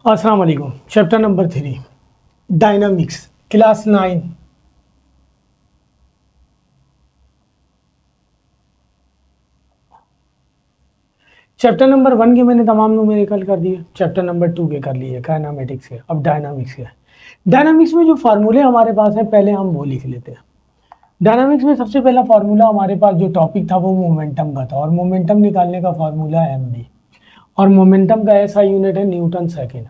अस्सलाम वालेकुम। Chapter number 3 dynamics, class 9। Chapter number 1 के मैंने तमाम न्यूमेरिकल कर दिए, चैप्टर नंबर 2 के कर लिए काइनेमेटिक्स के। अब डायनामिक्स के, डायनामिक्स में जो फार्मूले हमारे पास है पहले हम वो लिख लेते हैं। डायनामिक्स में सबसे पहला फार्मूला हमारे पास जो टॉपिक था वो मोमेंटम का था, और मोमेंटम निकालने का फार्मूला है एम बी, और मोमेंटम का ऐसा यूनिट है न्यूटन सेकेंड।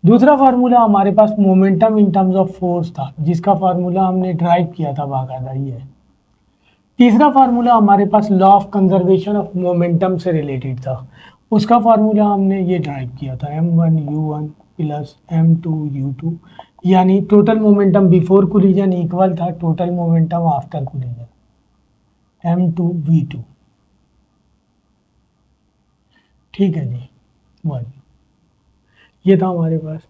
दूसरा फार्मूला हमारे पास momentum in terms of force था, जिसका फार्मूला हमने ड्राइव किया था बाकायदा ही है। तीसरा फार्मूला हमारे पास law of conservation of momentum से रिलेटेड था, उसका फार्मूला हमने ये ड्राइव किया था m1u1 प्लस m2u2, यानी total momentum before collision equal था total momentum after collision m2v2। ठीक है जी, 1 ये था हमारे पास।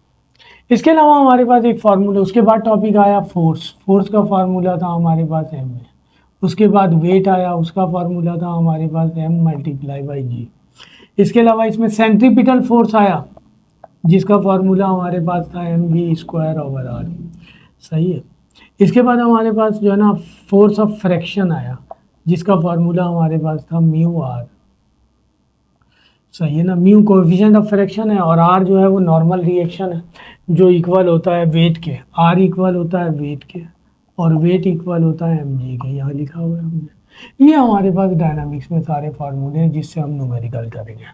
इसके अलावा हमारे पास एक फार्मूला, उसके बाद टॉपिक आया फोर्स। फोर्स का फार्मूला था हमारे पास m है। उसके बाद वेट आया, उसका फार्मूला था हमारे पास m मल्टीप्लाई बाई जी। इसके अलावा इसमें सेंट्रीपिटल फोर्स आया, जिसका फार्मूला हमारे पास था M V square over R. सही है। इसके बाद हमारे पास जो है ना फोर्स ऑफ फ्रैक्शन आया, जिसका फार्मूला हमारे पास था म्यू आर। सही है ना। म्यू कोएफिशिएंट ऑफ फ्रैक्शन है, और आर जो है वो नॉर्मल रिएक्शन है जो इक्वल होता है वेट के। आर इक्वल होता है वेट के, और वेट इक्वल होता है एम जी के। यहाँ लिखा हुआ है हमने। ये हमारे पास डायनामिक्स में सारे फार्मूले हैं जिससे हम न्यूमेरिकल करेंगे।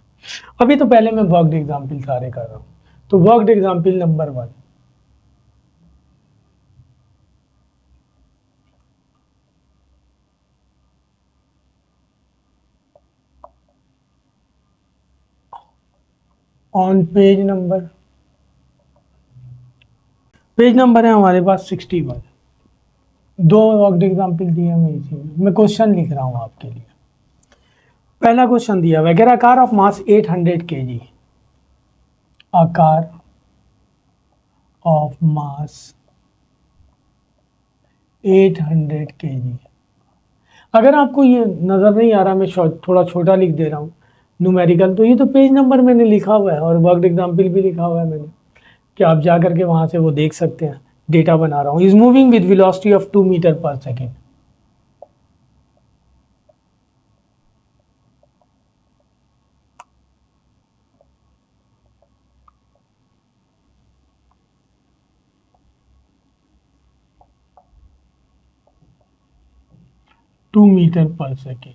अभी तो पहले मैं वर्कड एग्जाम्पल सारे कर रहा हूँ। तो worked example number 1, on page number है हमारे पास 61। दो वर्कड एग्जाम्पल दिए मैं इसी में, मैं क्वेश्चन लिख रहा हूँ आपके लिए। पहला क्वेश्चन दिया हुआ है, अगर car of mass 800 kg, a car of mass 800 kg। अगर आपको ये नज़र नहीं आ रहा, मैं थोड़ा छोटा लिख दे रहा हूँ न्यूमेरिकल, तो ये तो पेज नंबर मैंने लिखा हुआ है और वर्कड एग्जाम्पल भी लिखा हुआ है मैंने, कि आप जा करके वहाँ से वो देख सकते हैं। डेटा बना रहा हूँ, is moving with velocity of 2 metre per second. Two metre per second.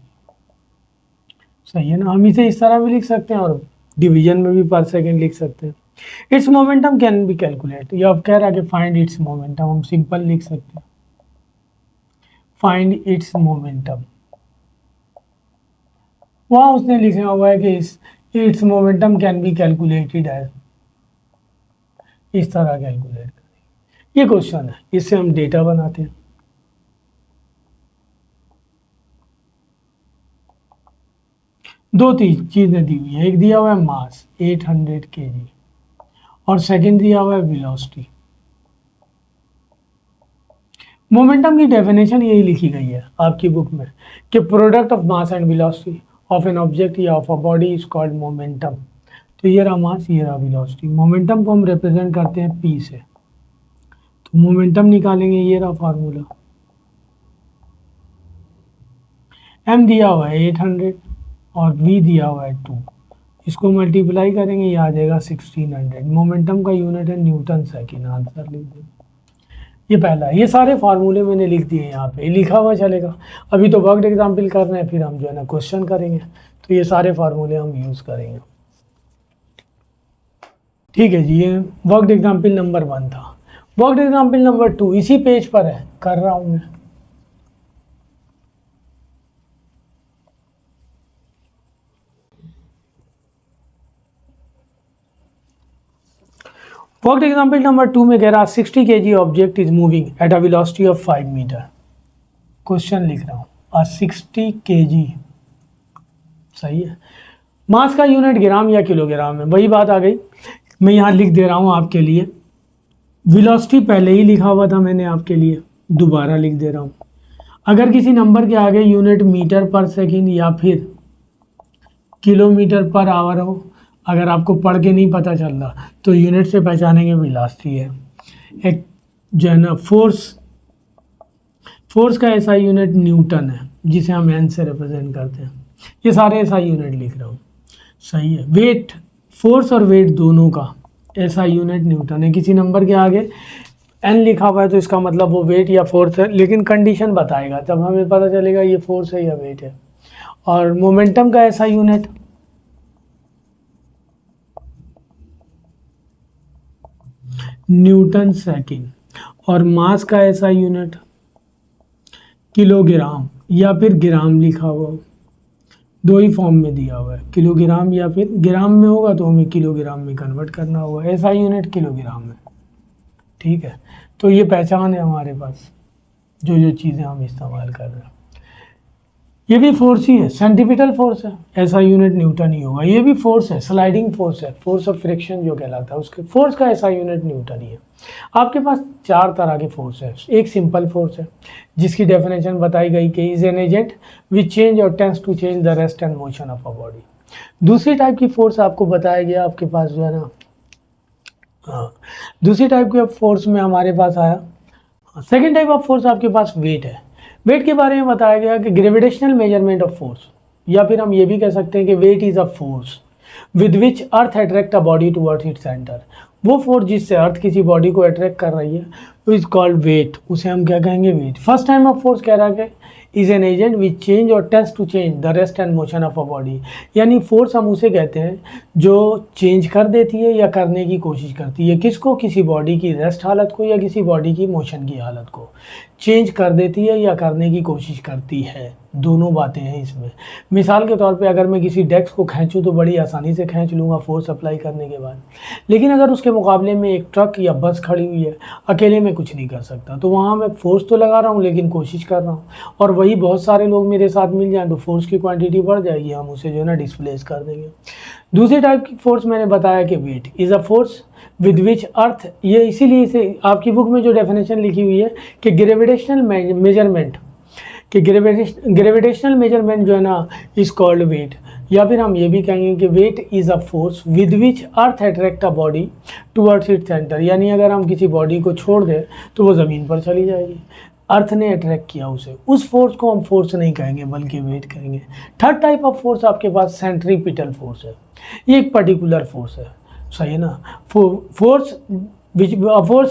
सही है ना। हम इसे इस तरह भी लिख सकते हैं और डिवीजन में भी पर सेकेंड लिख सकते हैं। It's momentum can B calculate, ये अब कह रहा है कि फाइंड इट्स मोमेंटम, हम सिंपल लिख सकते हैं फाइंड इट्स मोमेंटम। वहां उसने लिखा हुआ है कि its momentum can be calculated as, इस तरह कैलकुलेट करें। ये क्वेश्चन है, इससे हम डेटा बनाते हैं। दो तीन चीजें दी हुई है, एक दिया हुआ है मास 800 kg, और सेकंड दिया हुआ है वेलोसिटी। मोमेंटम की डेफिनेशन यही लिखी गई है आपकी बुक में, कि product of mass and velocity of an object या of a body is called momentum. तो ये रहा मास, ये रहा वेलोसिटी। मोमेंटम को हम रिप्रेजेंट करते हैं पी से, तो मोमेंटम निकालेंगे, ये रहा फार्मूला। एम दिया हुआ है 800 और वी दिया हुआ है 2, इसको मल्टीप्लाई करेंगे, ये आ जाएगा 1600। मोमेंटम का यूनिट है न्यूटन सेकेंड। आंसर लिख दें। ये पहला है। ये सारे फार्मूले मैंने लिख दिए यहाँ पे, लिखा हुआ चलेगा। अभी तो वर्कड एग्जाम्पल कर रहे हैं, फिर हम जो है ना क्वेश्चन करेंगे, तो ये सारे फार्मूले हम यूज़ करेंगे। ठीक है जी, ये वर्कड एग्जाम्पल नंबर 1 था। वर्कड एग्जाम्पल नंबर 2 इसी पेज पर है, कर रहा हूँ मैं। वर्कड एग्जाम्पल नंबर 2 में कह रहा 60 kg object is moving at a velocity of 5 metre. Question लिख रहा हूँ, 60 kg। सही है। मास का यूनिट ग्राम या किलोग्राम है, वही बात आ गई। मैं यहाँ लिख दे रहा हूँ आपके लिए। वेलोसिटी पहले ही लिखा हुआ था मैंने आपके लिए, दोबारा लिख दे रहा हूँ। अगर किसी नंबर के आगे यूनिट मीटर पर सेकंड या फिर किलोमीटर पर आवर हो, अगर आपको पढ़ के नहीं पता चल रहा तो यूनिट से पहचानेंगे वेलोसिटी है। एक जो है ना फोर्स का एसआई यूनिट न्यूटन है, जिसे हम एन से रिप्रेजेंट करते हैं। ये सारे एसआई यूनिट लिख रहा हूँ, सही है। वेट, फोर्स और वेट दोनों का एसआई यूनिट न्यूटन है। किसी नंबर के आगे एन लिखा हुआ है तो इसका मतलब वो वेट या फोर्स है, लेकिन कंडीशन बताएगा, तब हमें पता चलेगा ये फोर्स है या वेट है। और मोमेंटम का एसआई यूनिट न्यूटन सेकेंड, और मास का एसआई यूनिट किलोग्राम या फिर ग्राम लिखा हुआ, दो ही फॉर्म में दिया हुआ है, किलोग्राम या फिर ग्राम में होगा तो हमें किलोग्राम में कन्वर्ट करना होगा। एसआई यूनिट किलोग्राम है, ठीक है। तो ये पहचान है हमारे पास, जो जो चीज़ें हम इस्तेमाल कर रहे हैं। ये भी फोर्स ही है, सेंटीपिटल फोर्स है, ऐसा यूनिट न्यूटन ही होगा। ये भी फोर्स है, स्लाइडिंग फोर्स है, फोर्स ऑफ फ्रिक्शन जो कहलाता है, उसके फोर्स का ऐसा यूनिट न्यूटन ही है। आपके पास चार तरह के फोर्स है। एक सिंपल फोर्स है, जिसकी डेफिनेशन बताई गई कि is an agent which change और tends to change the rest and motion of a body. दूसरी टाइप की फोर्स आपको बताया गया, आपके पास जो है ना, दूसरी टाइप की फोर्स में हमारे पास आया, सेकेंड टाइप ऑफ फोर्स आपके पास वेट है। वेट के बारे में बताया गया कि ग्रेविटेशनल मेजरमेंट ऑफ फोर्स, या फिर हम ये भी कह सकते हैं कि weight is a force with which earth attract a body towards its centre. वो फोर्स जिससे अर्थ किसी बॉडी को अट्रैक्ट कर रही है तो इज कॉल्ड वेट, उसे हम क्या कहेंगे, weight. First time of force कह रहा है is an agent which change और tends to change the rest and motion of a body. यानी फोर्स हम उसे कहते हैं जो चेंज कर देती है या करने की कोशिश करती है, किसको, किसी बॉडी की रेस्ट हालत को या किसी बॉडी की मोशन की हालत को चेंज कर देती है या करने की कोशिश करती है। दोनों बातें हैं इसमें। मिसाल के तौर पे अगर मैं किसी डेस्क को खींचूं तो बड़ी आसानी से खींच लूँगा फोर्स अप्लाई करने के बाद, लेकिन अगर उसके मुकाबले में एक ट्रक या बस खड़ी हुई है, अकेले में कुछ नहीं कर सकता, तो वहाँ मैं फोर्स तो लगा रहा हूँ लेकिन कोशिश कर रहा हूँ। और वही बहुत सारे लोग मेरे साथ मिल जाएँ तो फोर्स की क्वांटिटी बढ़ जाएगी, हम उसे जो है ना डिस्प्लेस कर देंगे। दूसरी टाइप की फोर्स मैंने बताया कि weight is a force with which earth, ये इसीलिए इसे आपकी बुक में जो डेफिनेशन लिखी हुई है कि ग्रेविटेशनल मेजरमेंट, कि ग्रेविटेशनल मेजरमेंट जो है ना इज कॉल्ड वेट। या फिर हम ये भी कहेंगे कि weight is a force with which earth attract a body towards its centre. यानी अगर हम किसी बॉडी को छोड़ दें तो वो ज़मीन पर चली जाएगी, अर्थ ने अट्रैक्ट किया उसे, उस फोर्स को हम फोर्स नहीं कहेंगे बल्कि वेट कहेंगे। थर्ड टाइप ऑफ फोर्स आपके पास सेंट्रीपिटल फोर्स है। ये एक पर्टिकुलर फोर्स है, सही है ना। Force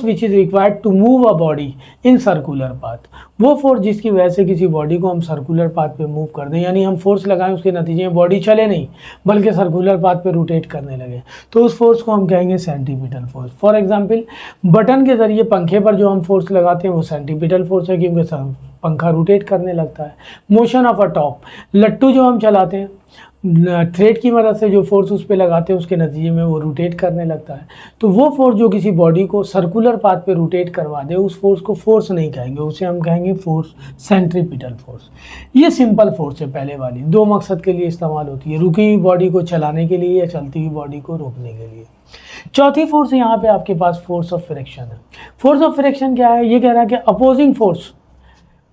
which is required to move a body in circular path. वो फोर्स जिसकी वजह से किसी बॉडी को हम सर्कुलर पाथ पे मूव कर दें, यानी हम फोर्स लगाएं उसके नतीजे में बॉडी चले नहीं बल्कि सर्कुलर पाथ पे रोटेट करने लगे, तो उस फोर्स को हम कहेंगे centripetal force. For example, button के ज़रिए पंखे पर जो हम फोर्स लगाते हैं वो सेंटीपिटल फोर्स है, क्योंकि पंखा रोटेट करने लगता है। मोशन ऑफ अ टॉप, लट्टू जो हम चलाते हैं थ्रेड की मदद से, जो फोर्स उस पर लगाते हैं उसके नतीजे में वो रोटेट करने लगता है। तो वो फोर्स जो किसी बॉडी को सर्कुलर पाथ पे रोटेट करवा दे, उस फोर्स को फोर्स नहीं कहेंगे, उसे हम कहेंगे फोर्स सेंट्रीपिटल फोर्स। ये सिंपल फोर्स है, पहले वाली दो मकसद के लिए इस्तेमाल होती है, रुकी हुई बॉडी को चलाने के लिए या चलती हुई बॉडी को रोकने के लिए। चौथी फोर्स यहाँ पे आपके पास फोर्स ऑफ फ्रिक्शन है। फोर्स ऑफ फ्रिक्शन क्या है, ये कह रहा है कि opposing force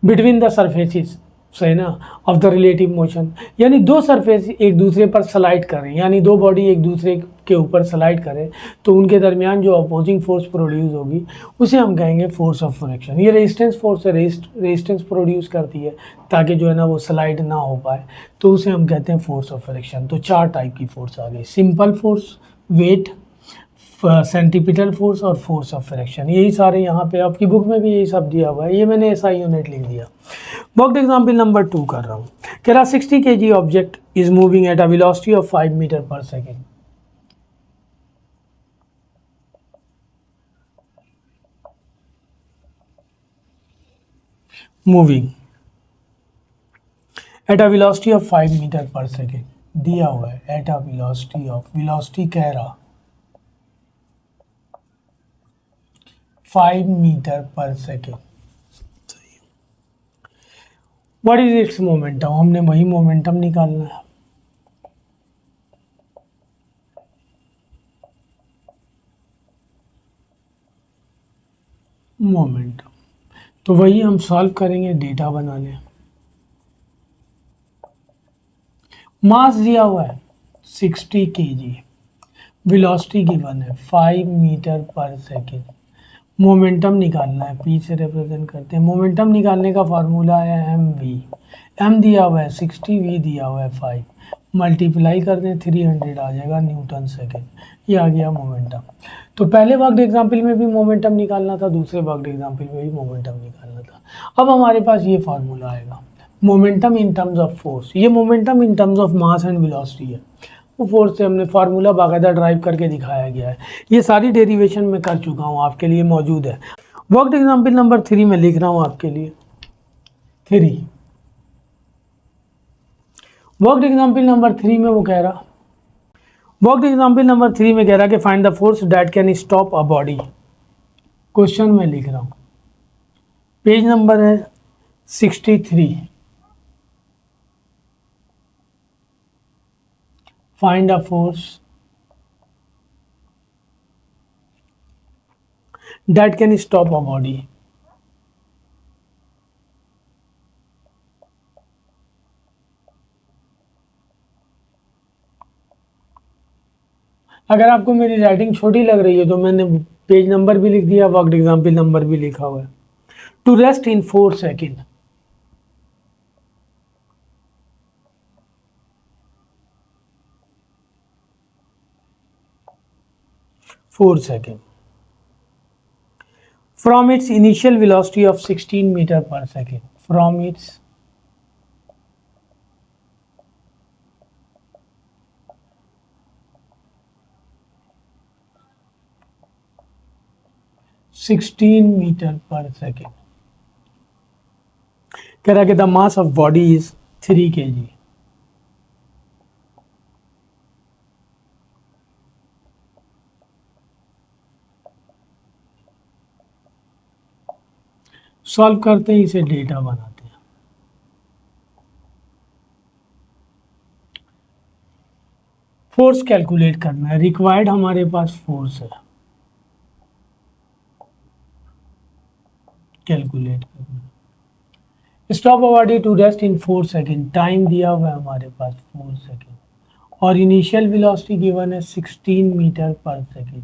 between the surfaces, सही ना, ऑफ द रिलेटिव मोशन। यानी दो सरफेस एक दूसरे पर स्लाइड करें, यानी दो बॉडी एक दूसरे के ऊपर स्लाइड करें तो उनके दरमियान जो अपोजिंग फोर्स प्रोड्यूस होगी उसे हम कहेंगे फोर्स ऑफ फ्रिक्शन। ये रेजिस्टेंस फोर्स है, रेजिस्टेंस प्रोड्यूस करती है ताकि जो है ना वो स्लाइड ना हो पाए, तो उसे हम कहते हैं फोर्स ऑफ फ्रिक्शन। तो चार टाइप की फोर्स आ गई, simple force, weight, centripetal force और फोर्स ऑफ फ्रिक्शन। यही सारे यहाँ पे आपकी बुक में भी यही सब दिया हुआ है, ये मैंने ऐसा यूनिट लिख दिया। वर्कड एग्जाम्पल नंबर 2 कर रहा हूँ। कह रहा 60 kg object is moving at a velocity of 5 metre per second. Moving at a velocity of 5 metre per second दिया हुआ है, at a velocity of, velocity कह रहा 5 metre per second. What is its momentum, हमने वही momentum निकालना है। Momentum तो वही हम सॉल्व करेंगे, डेटा बना लें। मास दिया हुआ है 60 kg, वेलोसिटी गिवन है 5 मीटर पर सेकेंड, मोमेंटम निकालना है, पी से रिप्रेजेंट करते हैं। मोमेंटम निकालने का फार्मूला है एम वी, एम दिया हुआ है 60, वी दिया हुआ है 5, मल्टीप्लाई कर दें 300 आ जाएगा न्यूटन सेकेंड, ये आ गया मोमेंटम। तो पहले वर्कड एग्जाम्पल में भी मोमेंटम निकालना था, दूसरे वर्कड एग्जाम्पल में भी मोमेंटम निकालना था। अब हमारे पास ये फार्मूला आएगा, momentum in terms of force, ये momentum in terms of mass and velocity है, वो फोर्स से हमने फार्मूला बाकायदा ड्राइव करके दिखाया गया है। ये सारी डेरिवेशन में कर चुका हूँ, आपके लिए मौजूद है। वर्कड एग्जाम्पल नंबर 3 में लिख रहा हूँ आपके लिए 3। वर्कड एग्जाम्पल नंबर 3 में वो कह रहा, वर्कड एग्जाम्पल नंबर 3 में कह रहा कि find the force that can stop a body. Question में लिख रहा हूँ, पेज नंबर है 63। Find a force that can stop a body. अगर आपको मेरी राइटिंग छोटी लग रही है तो मैंने पेज नंबर भी लिख दिया, वर्कड एग्जाम्पल नंबर भी लिखा हुआ है। To rest in 4 second, 4 second from its initial velocity of 16 meter per second, from its metre per second, कह रहा कि the mass of body is 3 kg। Solve करते हैं, इसे डेटा बनाते हैं। फोर्स कैलकुलेट करना है, रिक्वायर्ड हमारे पास फोर्स है, कैलकुलेट करना है। Stop a body to rest in 4 second, time दिया हुआ है हमारे पास 4 सेकेंड, और इनिशियल वेलोसिटी गिवन है 16 मीटर पर सेकेंड,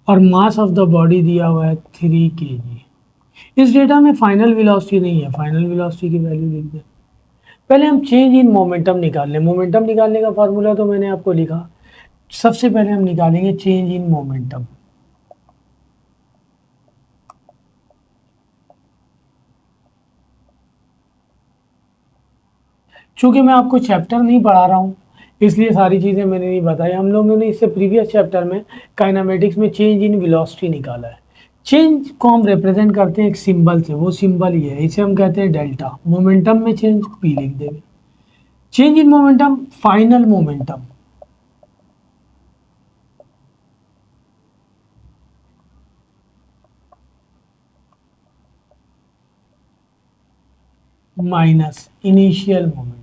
और मास ऑफ द बॉडी दिया हुआ है 3 kg। इस डेटा में फाइनल वेलोसिटी नहीं है, फाइनल वेलोसिटी की वैल्यू लिख दें। पहले हम चेंज इन मोमेंटम निकाल लें। मोमेंटम निकालने का फार्मूला तो मैंने आपको लिखा, सबसे पहले हम निकालेंगे चेंज इन मोमेंटम। चूंकि मैं आपको चैप्टर नहीं पढ़ा रहा हूँ इसलिए सारी चीज़ें मैंने नहीं बताई। हम लोगों ने इससे प्रीवियस चैप्टर में काइनेमेटिक्स में चेंज इन वेलोसिटी निकाला है। चेंज को हम रिप्रेजेंट करते हैं एक सिंबल से, वो सिंबल ये है, इसे हम कहते हैं डेल्टा। मोमेंटम में चेंज पी लिख देंगे। Change in momentum, final momentum minus initial momentum.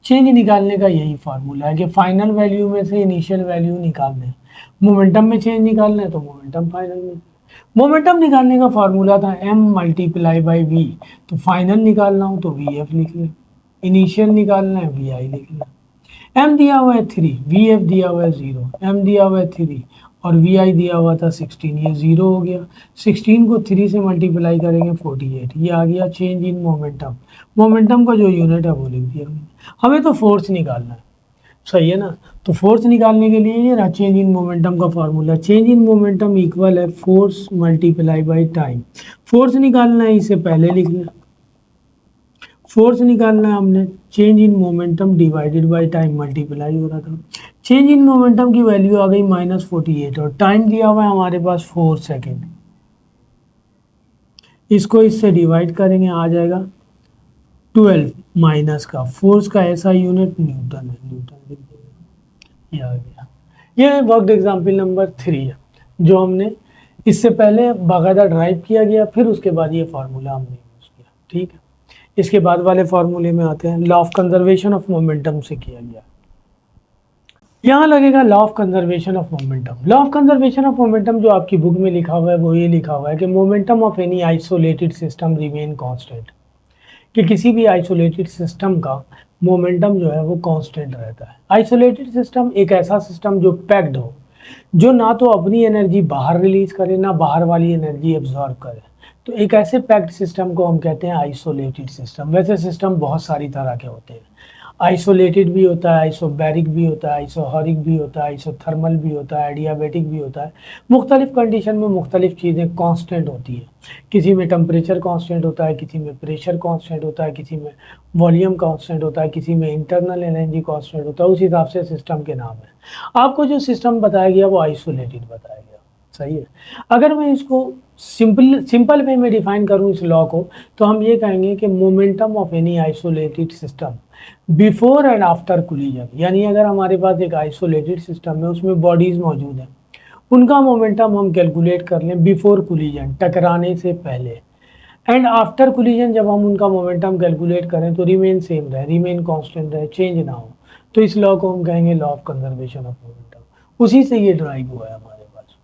Change निकालने का यही फार्मूला है कि फाइनल वैल्यू में से इनिशियल वैल्यू निकालना है। मोमेंटम में चेंज निकालना है तो मोमेंटम फाइनल में। मोमेंटम निकालने का फार्मूला था m मल्टीप्लाई बाई वी, तो फाइनल निकालना हो तो वी एफ लिख लें, इनिशियल निकालना है वी आई लिख लें। m दिया हुआ है 3, वी एफ दिया हुआ है 0, m दिया हुआ है 3 और वी आई दिया हुआ था 16, ये 0 हो गया। 16 को 3 से मल्टीप्लाई करेंगे 48, ये आ गया चेंज इन मोमेंटम। मोमेंटम का जो यूनिट है वो लिख दिया मैंने। हमें तो फोर्स निकालना है, सही है ना। तो फोर्स निकालने के लिए ये रहा चेंज इन मोमेंटम का formula. Change in momentum equal है force multiply by time. Force निकालना है, इसे पहले लिख लें। फोर्स निकालना है हमने, change in momentum divided by time multiply हो रहा था। चेंज इन मोमेंटम की वैल्यू आ गई -48 और टाइम दिया हुआ है हमारे पास 4 सेकेंड। इसको इससे डिवाइड करेंगे, आ जाएगा 12 माइनस का फोर्स का ऐसा यूनिट न्यूटन है, न्यूटन ये आ गया। ये वर्कड एग्जाम्पल नंबर 3 है जो हमने इससे पहले बाकायदा ड्राइव किया गया, फिर उसके बाद ये फार्मूला हमने यूज़ किया। ठीक है, इसके बाद वाले फार्मूले में आते हैं। Law of conservation of momentum से किया गया। यहाँ लगेगा law of conservation of momentum. Law of conservation of momentum जो आपकी बुक में लिखा हुआ है वो ये लिखा हुआ है कि momentum of any isolated system remain constant, कि किसी भी आइसोलेटेड सिस्टम का मोमेंटम जो है वो कांस्टेंट रहता है। आइसोलेटेड सिस्टम एक ऐसा सिस्टम जो पैक्ड हो, जो ना तो अपनी एनर्जी बाहर रिलीज करे ना बाहर वाली एनर्जी एब्जॉर्ब करे। तो एक ऐसे पैक्ड सिस्टम को हम कहते हैं आइसोलेटेड सिस्टम। वैसे सिस्टम बहुत सारी तरह के होते हैं, आइसोलेटेड भी होता है, आइसोबैरिक भी होता है, आइसोहॉरिक भी होता है, आइसोथर्मल भी होता है, एडियाबेटिक भी होता है। मुख्तलिफ कंडीशन में मुख्तलिफ चीज़ें कांस्टेंट होती हैं। किसी में टेम्परेचर कांस्टेंट होता है, किसी में प्रेशर कांस्टेंट होता है, किसी में वॉल्यूम कांस्टेंट होता है, किसी में इंटरनल एनर्जी कांस्टेंट होता है। उस हिसाब से सिस्टम के नाम है। आपको जो सिस्टम बताया गया वो आइसोलेटेड बताया गया, सही है। अगर मैं इसको सिंपल वे में डिफाइन करूं इस लॉ को, तो हम ये कहेंगे कि momentum of any isolated system before and after collision, यानी अगर हमारे पास एक आइसोलेटेड सिस्टम है, उसमें बॉडीज मौजूद हैं, उनका मोमेंटम हम कैलकुलेट कर लें बिफोर कोलिजन, टकराने से पहले, एंड आफ्टर कोलिजन जब हम उनका मोमेंटम कैलकुलेट करें तो रिमेन सेम रहे, रिमेन कांस्टेंट रहे, चेंज ना हो, तो इस लॉ को हम कहेंगे law of conservation of momentum. उसी से ये ड्राइव हुआ है हमारे पास।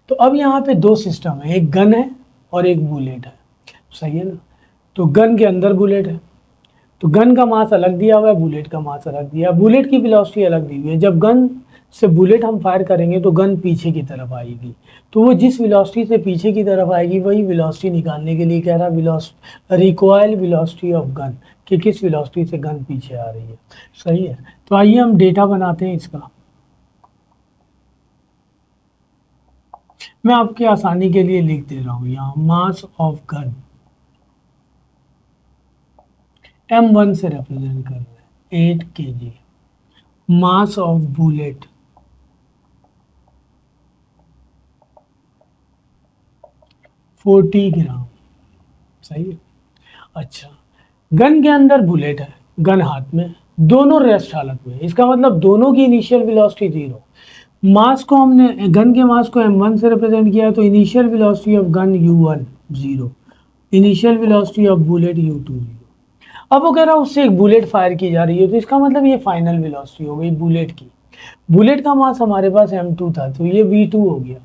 तो अब यहाँ पे दो सिस्टम है, एक गन है और एक बुलेट है, सही है ना। तो गन के अंदर बुलेट है, तो गन का मास अलग दिया हुआ है, बुलेट का मास अलग दिया है, बुलेट की वेलोसिटी अलग दी हुई है। जब गन से बुलेट हम फायर करेंगे तो गन पीछे की तरफ आएगी, तो वो जिस वेलोसिटी से पीछे की तरफ आएगी वही वेलोसिटी निकालने के लिए कह रहा है रिकॉइल वेलोसिटी ऑफ गन, कि किस वेलोसिटी से गन पीछे आ रही है, सही है। तो आइए हम डेटा बनाते हैं इसका। मैं आपकी आसानी के लिए लिख दे रहा हूँ यहाँ, मास ऑफ गन m1 से रिप्रेजेंट कर रहे हैं 8 kg, मास ऑफ बुलेट 40 ग्राम, सही है। अच्छा, गन के अंदर बुलेट है, गन हाथ में, दोनों रेस्ट हालत में, इसका मतलब दोनों की इनिशियल वेलोसिटी जीरो। मास को हमने गन के मास को m1 से रिप्रेजेंट किया, तो initial velocity of gun u1 zero, initial velocity of bullet u2 zero. अब वो कह रहा है उससे एक बुलेट फायर की जा रही है, तो इसका मतलब ये फाइनल वेलोसिटी हो गई बुलेट की। बुलेट का मास हमारे पास m2 था, तो ये v2 हो गया,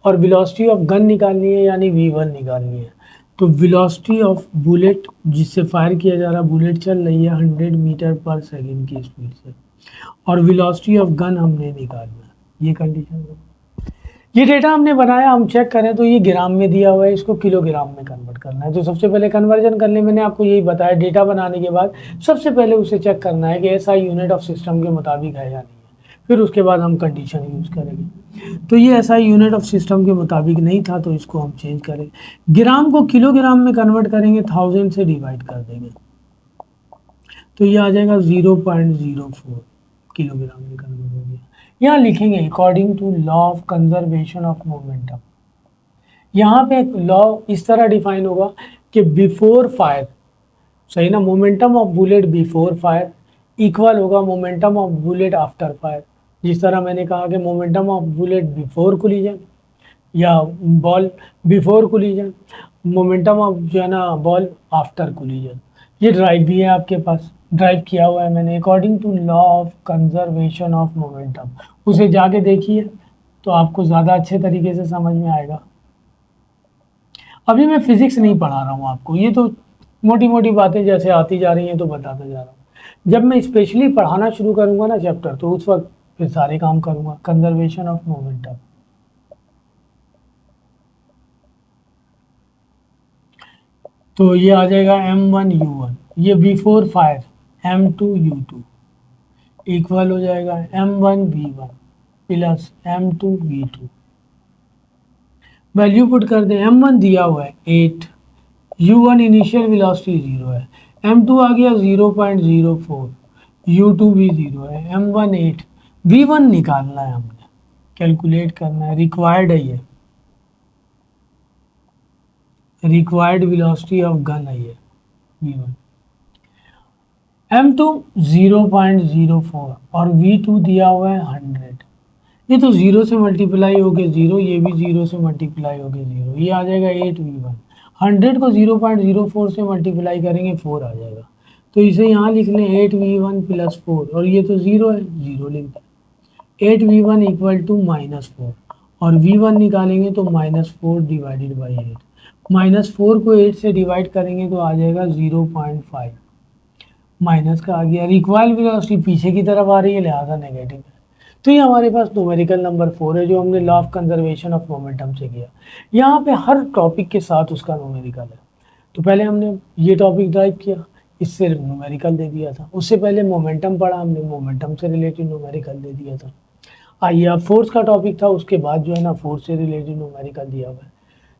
और वेलोसिटी ऑफ गन निकालनी है यानी v1 निकालनी है। तो वेलोसिटी ऑफ बुलेट जिससे फायर किया जा रहा, बुलेट चल रही है 100 मीटर पर सेकेंड की स्पीड से, और वेलोसिटी ऑफ गन हमने निकालना है, ये कंडीशन। ये डेटा हमने बनाया, हम चेक करें तो ये ग्राम में दिया हुआ है, इसको किलोग्राम में कन्वर्ट करना है। तो सबसे पहले कन्वर्जन करने मैंने आपको यही बताया, डेटा बनाने के बाद सबसे पहले उसे चेक करना है कि ऐसा यूनिट ऑफ सिस्टम के मुताबिक है या नहीं है, फिर उसके बाद हम कंडीशन यूज़ करेंगे। तो ये ऐसा यूनिट ऑफ सिस्टम के मुताबिक नहीं था, तो इसको हम चेंज करें, ग्राम को किलोग्राम में कन्वर्ट करेंगे, 1000 से डिवाइड कर देंगे, तो ये आ जाएगा 0.04 किलोग्राम में कन्वर्ट हो गया। यहाँ लिखेंगे according to law of conservation of momentum. यहाँ पे एक लॉ इस तरह डिफाइन होगा कि बिफोर फायर, सही ना, momentum of bullet before fire equal होगा momentum of bullet after fire. जिस तरह मैंने कहा कि momentum of bullet before collision या ball before collision, momentum of जो है ना बॉल आफ्टर कोलिजन। ये ड्राइव भी है आपके पास, ड्राइव किया हुआ है मैंने according to law of conservation of momentum. उसे जाके देखिए तो आपको ज़्यादा अच्छे तरीके से समझ में आएगा। अभी मैं फिजिक्स नहीं पढ़ा रहा हूँ आपको, ये तो मोटी मोटी बातें जैसे आती जा रही हैं तो बताता जा रहा हूँ। जब मैं स्पेशली पढ़ाना शुरू करूँगा ना चैप्टर, तो उस वक्त फिर सारे काम करूँगा। कंजर्वेशन ऑफ मोमेंटम, तो ये आ जाएगा m1u1, ये बिफोर फायर m2u2 इक्वल हो जाएगा m1v1 plus m2v2। Value put कर दें, m1 दिया हुआ है 8, u1 इनिशियल वेलोसिटी 0 है, m2 आ गया 0.04, u2 भी 0 है, m1 8, v1 निकालना है, हमने कैलकुलेट करना है, रिक्वायर्ड है, ये रिक्वायर्ड वेलोसिटी ऑफ गन है ये v1। m2 0.04 और v2 दिया हुआ है 100, ये तो 0 से मल्टीप्लाई हो गया 0, ये भी 0 से मल्टीप्लाई हो गया 0, ये आ जाएगा 8v1। 100 को 0.04 से मल्टीप्लाई करेंगे 4 आ जाएगा, तो इसे यहाँ लिख लें 8v1 प्लस 4, और ये तो 0 है, 0 लिख दें, 8v1 इक्वल टू -4, और v1 निकालेंगे तो -4 डिवाइडेड बाई 8, -4 को 8 से डिवाइड करेंगे तो आ जाएगा 0.5, माइनस का आ गया, रिक्वायर्ड वेलोसिटी पीछे की तरफ आ रही है लिहाजा नेगेटिव है। तो ये हमारे पास न्यूमेरिकल नंबर 4 है जो हमने law of conservation of momentum से किया। यहाँ पे हर टॉपिक के साथ उसका न्यूमेरिकल है। तो पहले हमने ये टॉपिक ड्राइव किया, इससे न्यूमेरिकल दे दिया था। उससे पहले मोमेंटम पढ़ा हमने, मोमेंटम से रिलेटेड न्यूमेरिकल दे दिया था। आइए अब फोर्स का टॉपिक था, उसके बाद जो है ना फोर्स से रिलेटेड न्यूमेरिकल दिया हुआ है।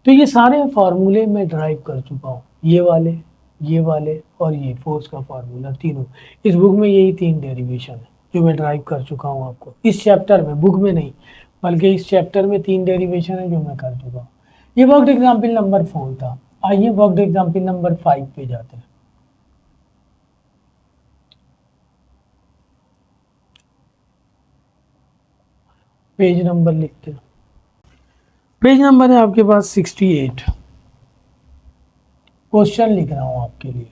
तो ये सारे फार्मूले मैं ड्राइव कर चुका हूँ, ये वाले और ये फोर्स का फार्मूला तीनों। इस बुक में यही 3 डेरिवेशन है जो मैं ड्राइव कर चुका हूँ आपको इस चैप्टर में, बुक में नहीं बल्कि इस चैप्टर में 3 डेरिवेशन है जो मैं कर चुका हूँ। ये वर्कड एग्जाम्पल नंबर 4 था। आइए वर्कड एग्जाम्पल नंबर 5 पे जाते हैं। पेज नंबर लिखते हैं। पेज नंबर है आपके पास 68। क्वेश्चन लिख रहा हूं आपके लिए।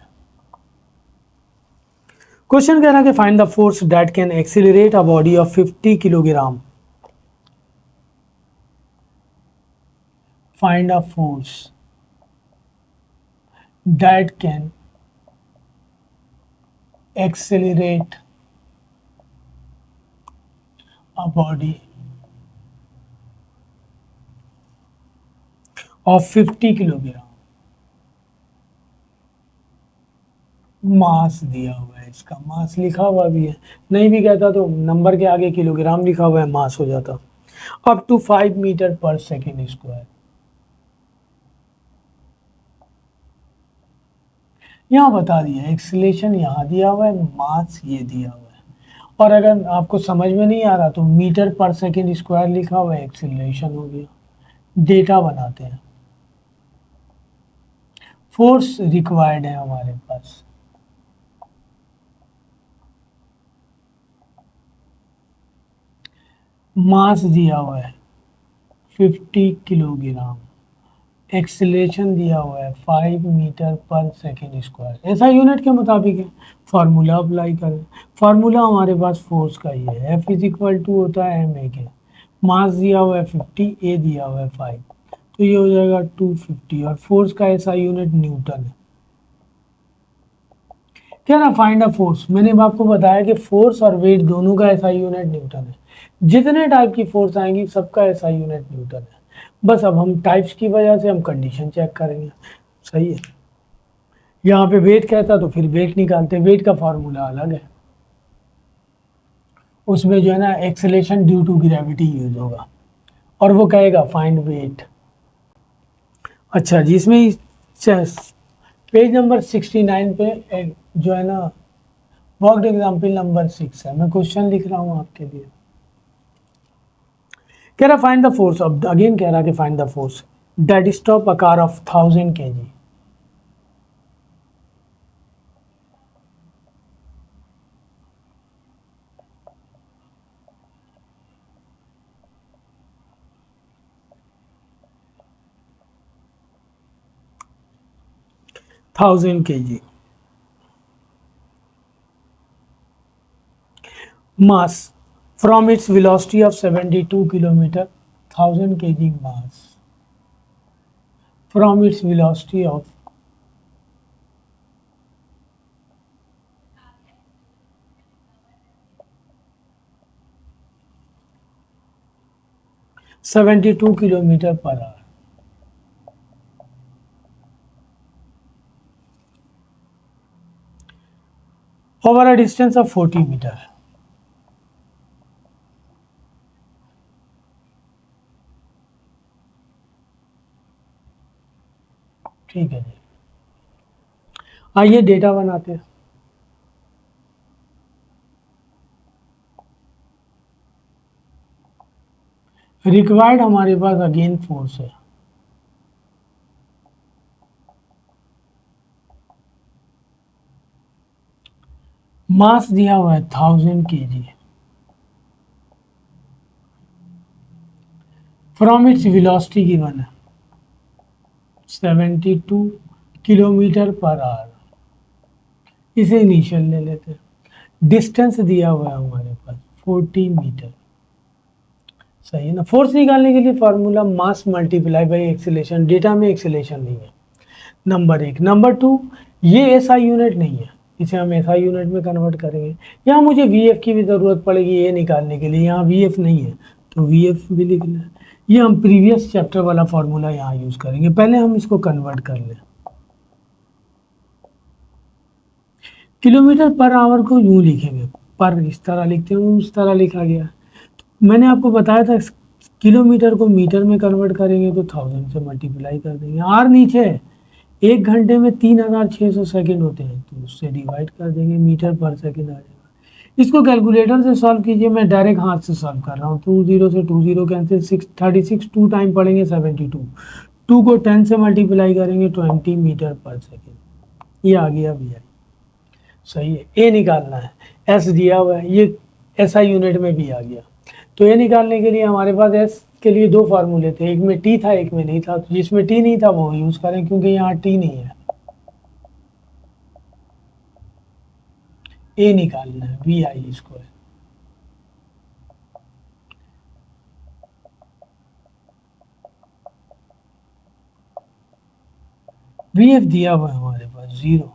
क्वेश्चन कह रहा है कि find the force that can accelerate a body of 50 kilogram. Find a force that can accelerate a body of 50 kilogram. Mass दिया हुआ है, इसका मास लिखा हुआ भी है, नहीं भी कहता तो नंबर के आगे किलोग्राम लिखा हुआ है मास हो जाता। Up to 5 metre per second square. यहाँ बता दिया एक्सीलरेशन यहाँ दिया हुआ है, मास ये दिया हुआ है। और अगर आपको समझ में नहीं आ रहा तो मीटर पर सेकेंड स्क्वायर लिखा हुआ है, एक्सीलरेशन हो गया। डेटा बनाते हैं। फोर्स रिक्वायर्ड है हमारे पास, मास दिया हुआ है 50 किलोग्राम, एक्सीलरेशन दिया हुआ है 5 मीटर पर सेकेंड स्क्वायर। ऐसा यूनिट के मुताबिक है, फार्मूला अप्लाई करें। फार्मूला हमारे पास फोर्स का ही है, F इज इक्वल टू होता है एम ए के। मास दिया हुआ है 50, ए दिया हुआ है 5, तो ये हो जाएगा 250। और फोर्स का ऐसा यूनिट न्यूटन है। क्या ना फाइंड अ फोर्स, मैंने आपको बताया कि फोर्स और वेट दोनों का ऐसा यूनिट न्यूटन है। जितने टाइप की फोर्स आएंगी सबका ऐसा यूनिट न्यूटन है। बस अब हम टाइप्स की वजह से हम कंडीशन चेक करेंगे। सही है, यहाँ पे वेट कहता तो फिर वेट निकालते, वेट का फॉर्मूला अलग है, उसमें जो है ना acceleration due to gravity use होगा और वो कहेगा फाइंड वेट। अच्छा जी, इसमें पेज नंबर 69 पे जो है ना वर्कड एग्जाम्पल नंबर 6 है, मैं क्वेश्चन लिख रहा हूँ आपके लिए। कह रहा फाइंड द फोर्स, अब अगेन कह रहा कि find the force that stop a car of 1000 kg। Thousand kg mass from its velocity of 72 kilometer, 1000 kg mass from its velocity of 72 kilometre per hour over a distance of 40 metre. ठीक है जी, आइए data बनाते हैं। Required हमारे पास again force है, मास दिया हुआ है 1000 kg, from its velocity given है 72 किलोमीटर पर आवर। इसे इनिशियल ले लेते हैं। डिस्टेंस दिया हुआ है हमारे पास 40 मीटर। सही है ना। फोर्स निकालने के लिए formula mass multiply by acceleration. Data में एक्सीलरेशन नहीं है, नंबर 1। नंबर 2, ये ऐसा यूनिट नहीं है, इसे हम एसआई यूनिट में कन्वर्ट करेंगे। यहाँ मुझे वीएफ की भी ज़रूरत पड़ेगी ये निकालने के लिए, यहाँ वीएफ नहीं है तो वीएफ भी लिख लें। ये हम प्रीवियस चैप्टर वाला फॉर्मूला यहाँ यूज़ करेंगे। पहले हम इसको कन्वर्ट कर लें। किलोमीटर पर आवर को यूँ लिखेंगे, पर इस तरह लिखते हैं, उस तरह लिखा गया। मैंने आपको बताया था किलोमीटर को मीटर में कन्वर्ट करेंगे तो 1000 से मल्टीप्लाई कर देंगे। आर नीचे है, 1 घंटे में 3600 सेकंड होते हैं तो उससे डिवाइड कर देंगे, मीटर पर सेकंड आ जाएगा। इसको कैलकुलेटर से सॉल्व कीजिए, मैं डायरेक्ट हाथ से सॉल्व कर रहा हूँ। 20 से 20 कैंसिल, 36 2 टाइम पढ़ेंगे 72, 2 को 10 से मल्टीप्लाई करेंगे 20 मीटर पर सेकेंड। ये आ गया भी है, सही है। ए निकालना है, एस दिया हुआ है, ये एसआई यूनिट में भी आ गया। तो ये निकालने के लिए हमारे पास एस के लिए दो फार्मूले थे, एक में टी था एक में नहीं था। तो जिसमें टी नहीं था वो यूज़ करें क्योंकि यहाँ टी नहीं है। ए निकालना है, V I square. V F दिया हुआ है हमारे पास 0,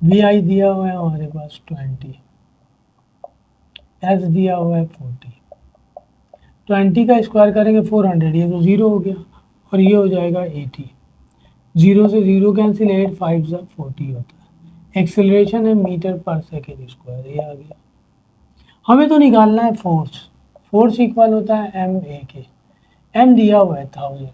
वी आई दिया हुआ है हमारे पास 20, एस दिया हुआ है 40। 20 का स्क्वायर करेंगे 400, ये तो 0 हो गया और ये हो जाएगा 80। 0 से 0 कैंसिल, 8 5 सा 40 होता है। एक्सेलरेशन है मीटर पर सेकेंड स्क्वायर, ये आ गया। हमें तो निकालना है फोर्स। फोर्स इक्वल होता है एम ए के। एम दिया हुआ है 1000।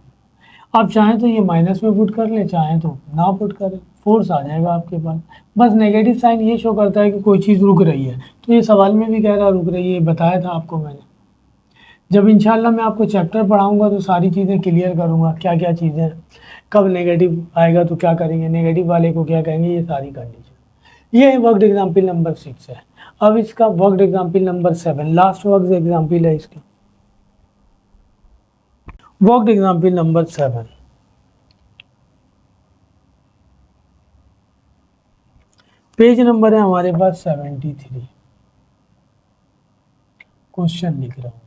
आप चाहें तो ये माइनस में पुट कर लें, चाहें तो ना पुट करें, फोर्स आ जाएगा आपके पास। बस नेगेटिव साइन ये शो करता है कि कोई चीज़ रुक रही है। तो ये सवाल में भी कह रहा रुक रही है, बताया था आपको मैंने। जब इंशाल्लाह मैं आपको चैप्टर पढ़ाऊंगा तो सारी चीज़ें क्लियर करूंगा, क्या क्या चीज़ें, कब नेगेटिव आएगा तो क्या करेंगे, नेगेटिव वाले को क्या कहेंगे, ये सारी कंडीशन। ये वर्कड एग्जाम्पल नंबर 6 है। अब इसका worked example number 7, last worked example है इसका। Worked example number 7, page number है हमारे पास 73। क्वेश्चन लिख रहा हूं,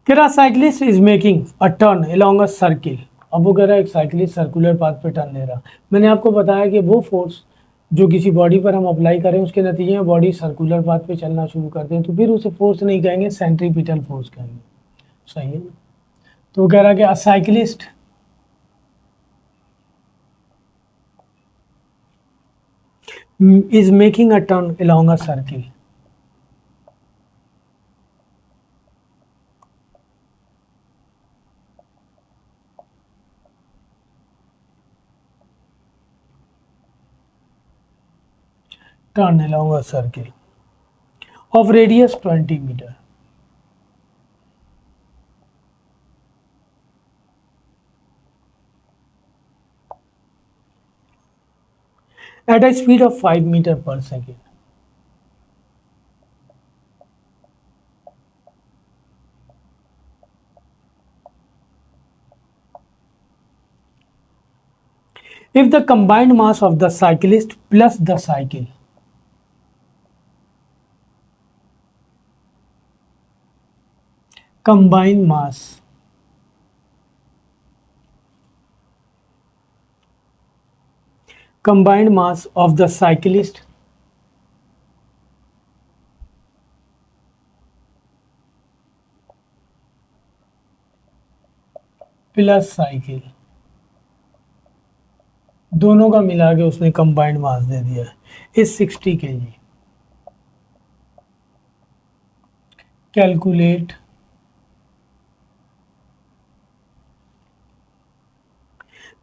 कह रहा cyclist is making a turn along a circle. अब वो कह रहा है एक साइक्लिस्ट सर्कुलर पाथ पे टर्न ले रहा। मैंने आपको बताया कि वो फोर्स जो किसी बॉडी पर हम अप्लाई करें उसके नतीजे में बॉडी सर्कुलर पाथ पे चलना शुरू करते हैं तो फिर उसे फोर्स नहीं कहेंगे, सेंट्रीपिटल फोर्स कहेंगे। सही है ना। तो वो कह रहा है कि अ cyclist is making a turn along a circle. Turn along a circle of radius 20 meter. At a speed of 5 meter per second. If the combined mass of the cyclist plus the cycle combined mass of the cyclist plus cycle, दोनों का मिला के उसने combined मास दे दिया है इस 60 kg। Calculate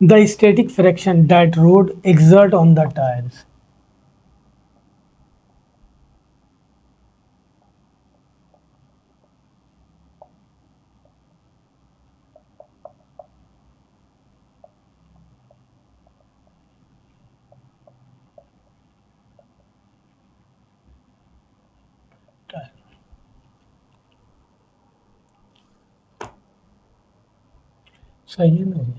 the static friction that road exert on the tires. सही है ना जी।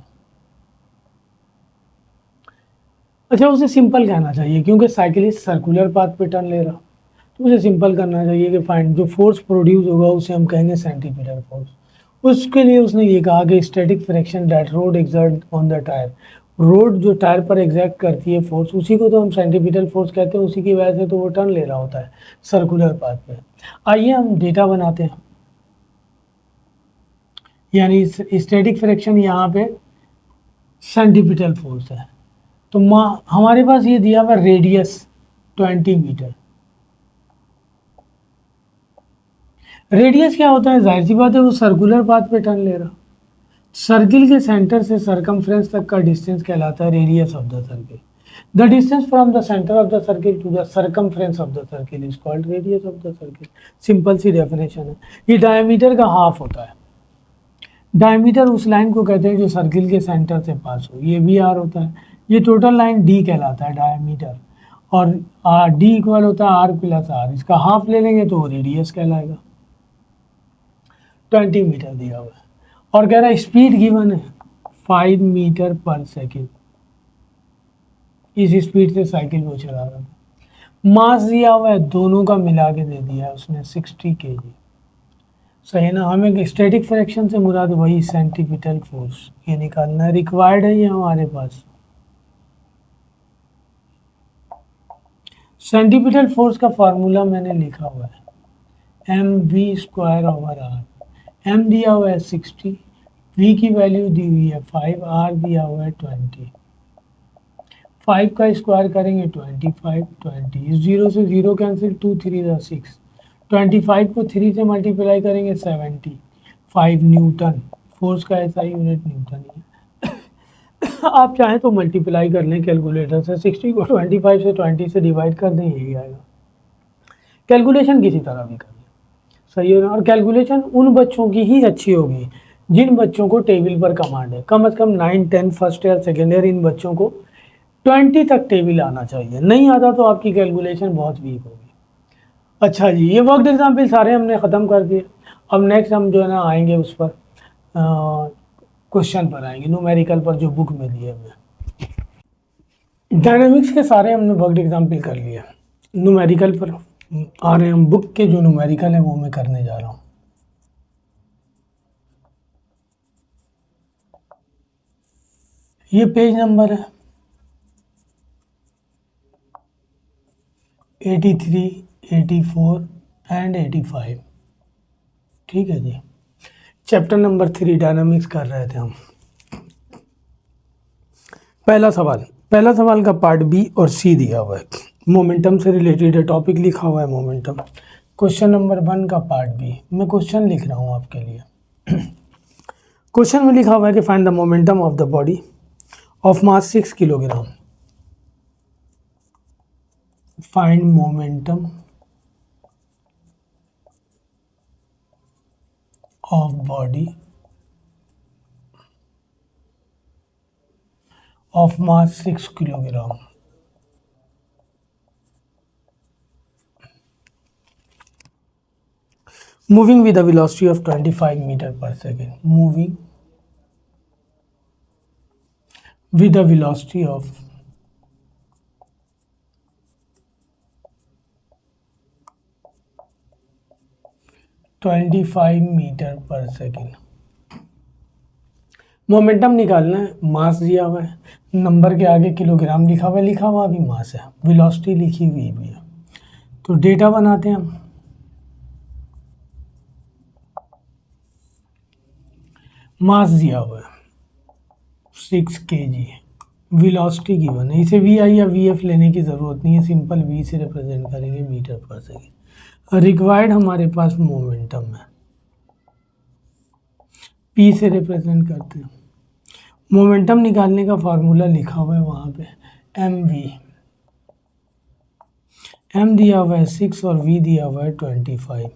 अच्छा, उसे सिंपल कहना चाहिए क्योंकि साइकिलिस्ट सर्कुलर पाथ पे टर्न ले रहा, तो उसे सिंपल करना चाहिए कि फाइंड जो फोर्स प्रोड्यूस होगा उसे हम कहेंगे सेंटीमीटर फोर्स। उसके लिए उसने ये कहा कि static friction that road exert on the tyre, road जो टायर पर एग्जैक्ट करती है फोर्स, उसी को तो हम सेंटीपिटल फोर्स कहते हैं, उसी की वजह से तो वो टर्न ले रहा होता है सर्कुलर पाथ पे। आइए हम डेटा बनाते हैं। यानी स्टैटिक फ्रिक्शन यहाँ पे सेंटीपिटल फोर्स है। तो हमारे पास ये दिया हुआ रेडियस 20 मीटर। रेडियस क्या होता है, जाहिर सी बात है वो सर्कुलर पाथ पे टर्न ले रहा। सर्किल के सेंटर से सरकमफ्रेंस तक का डिस्टेंस कहलाता है radius of the circle. The distance from the centre of the circle to the circumference of the circle is called radius of the circle. Simple सी डेफिनेशन है। ये डायमीटर का हाफ होता है। डायमीटर उस लाइन को कहते हैं जो सर्किल के सेंटर से पास हो, ये भी आर होता है। ये टोटल लाइन डी कहलाता है डायमीटर, और डी इक्वल होता है आर प्लस आर। इसका हाफ ले लेंगे तो रेडियस कहलाएगा। 20 मीटर दिया हुआ है और कह रहा है स्पीड गिवन है 5 मीटर पर सेकेंड। इस स्पीड से साइकिल को चला रहा था। मास दिया हुआ है, दोनों का मिला के दे दिया है उसने 60 kg। सही है ना। हमें स्टैटिक फ्रैक्शन से मुराद वही सेंटीपिटल फोर्स ये निकालना है, रिक्वायर्ड है ये हमारे पास। सेंटीपिटल फोर्स का फॉर्मूला मैंने लिखा हुआ है mv²/r। m दिया हुआ है 60, v की वैल्यू दी हुई है 5, r दिया हुआ है 20। 5 का स्क्वायर करेंगे 25, 20 जीरो से जीरो कैंसिल, 2 3 6, 25 को 3 से मल्टीप्लाई करेंगे 70, 5 न्यूटन। फोर्स का ऐसा यूनिट न्यूटन है। आप चाहें तो मल्टीप्लाई कर लें कैलकुलेटर से, 60 को 25 से 20 से डिवाइड कर दें, यही आएगा। कैलकुलेशन किसी तरह भी कर लें, सही है ना। और कैलकुलेशन उन बच्चों की ही अच्छी होगी जिन बच्चों को टेबल पर कमांड है। कम से कम 9, 10 first year second year in बच्चों को 20 तक टेबल आना चाहिए। नहीं आता तो आपकी कैलकुलेशन बहुत वीक होगी। अच्छा जी, ये वर्कड एग्जाम्पल सारे हमने ख़त्म कर दिए। अब नेक्स्ट हम जो है ना आएंगे उस पर, क्वेश्चन पर आएंगे, न्यूमेरिकल पर जो बुक में दिए हमें। डायनामिक्स के सारे हमने वर्कड एग्जाम्पल कर लिए। न्यूमेरिकल पर आ रहे हैं हम। बुक के जो न्यूमेरिकल है वो मैं करने जा रहा हूँ। ये पेज नंबर है 83, 84 एंड 85। ठीक है जी। चैप्टर नंबर 3 डायनामिक्स कर रहे थे हम। पहला सवाल का पार्ट बी और सी दिया हुआ है। मोमेंटम से रिलेटेड है, टॉपिक लिखा हुआ है मोमेंटम। क्वेश्चन नंबर 1 का पार्ट बी, मैं क्वेश्चन लिख रहा हूँ आपके लिए। क्वेश्चन में लिखा हुआ है कि find the momentum of the body of mass 6 kilogram. Find momentum of body of mass 6 kilogram. Moving with a velocity of 25 meter per second. Moving with a velocity of 25 metre per second. Momentum निकालना है, मास दिया हुआ है, number के आगे kilogram लिखा हुआ भी मास है, वेलोसिटी लिखी हुई भी है। तो डेटा बनाते हैं हम। मास दिया हुआ है 6 kg, वेलोसिटी गिवन है। इसे वी आई या वी एफ लेने की ज़रूरत नहीं है, सिंपल वी से रिप्रेजेंट करेंगे मीटर पर सेकेंड। रिक्वायर्ड हमारे पास मोमेंटम है, पी से रिप्रेजेंट करते हैं। मोमेंटम निकालने का फार्मूला लिखा हुआ है वहाँ पे, एम वी। एम दिया हुआ है 6 और वी दिया हुआ है 25।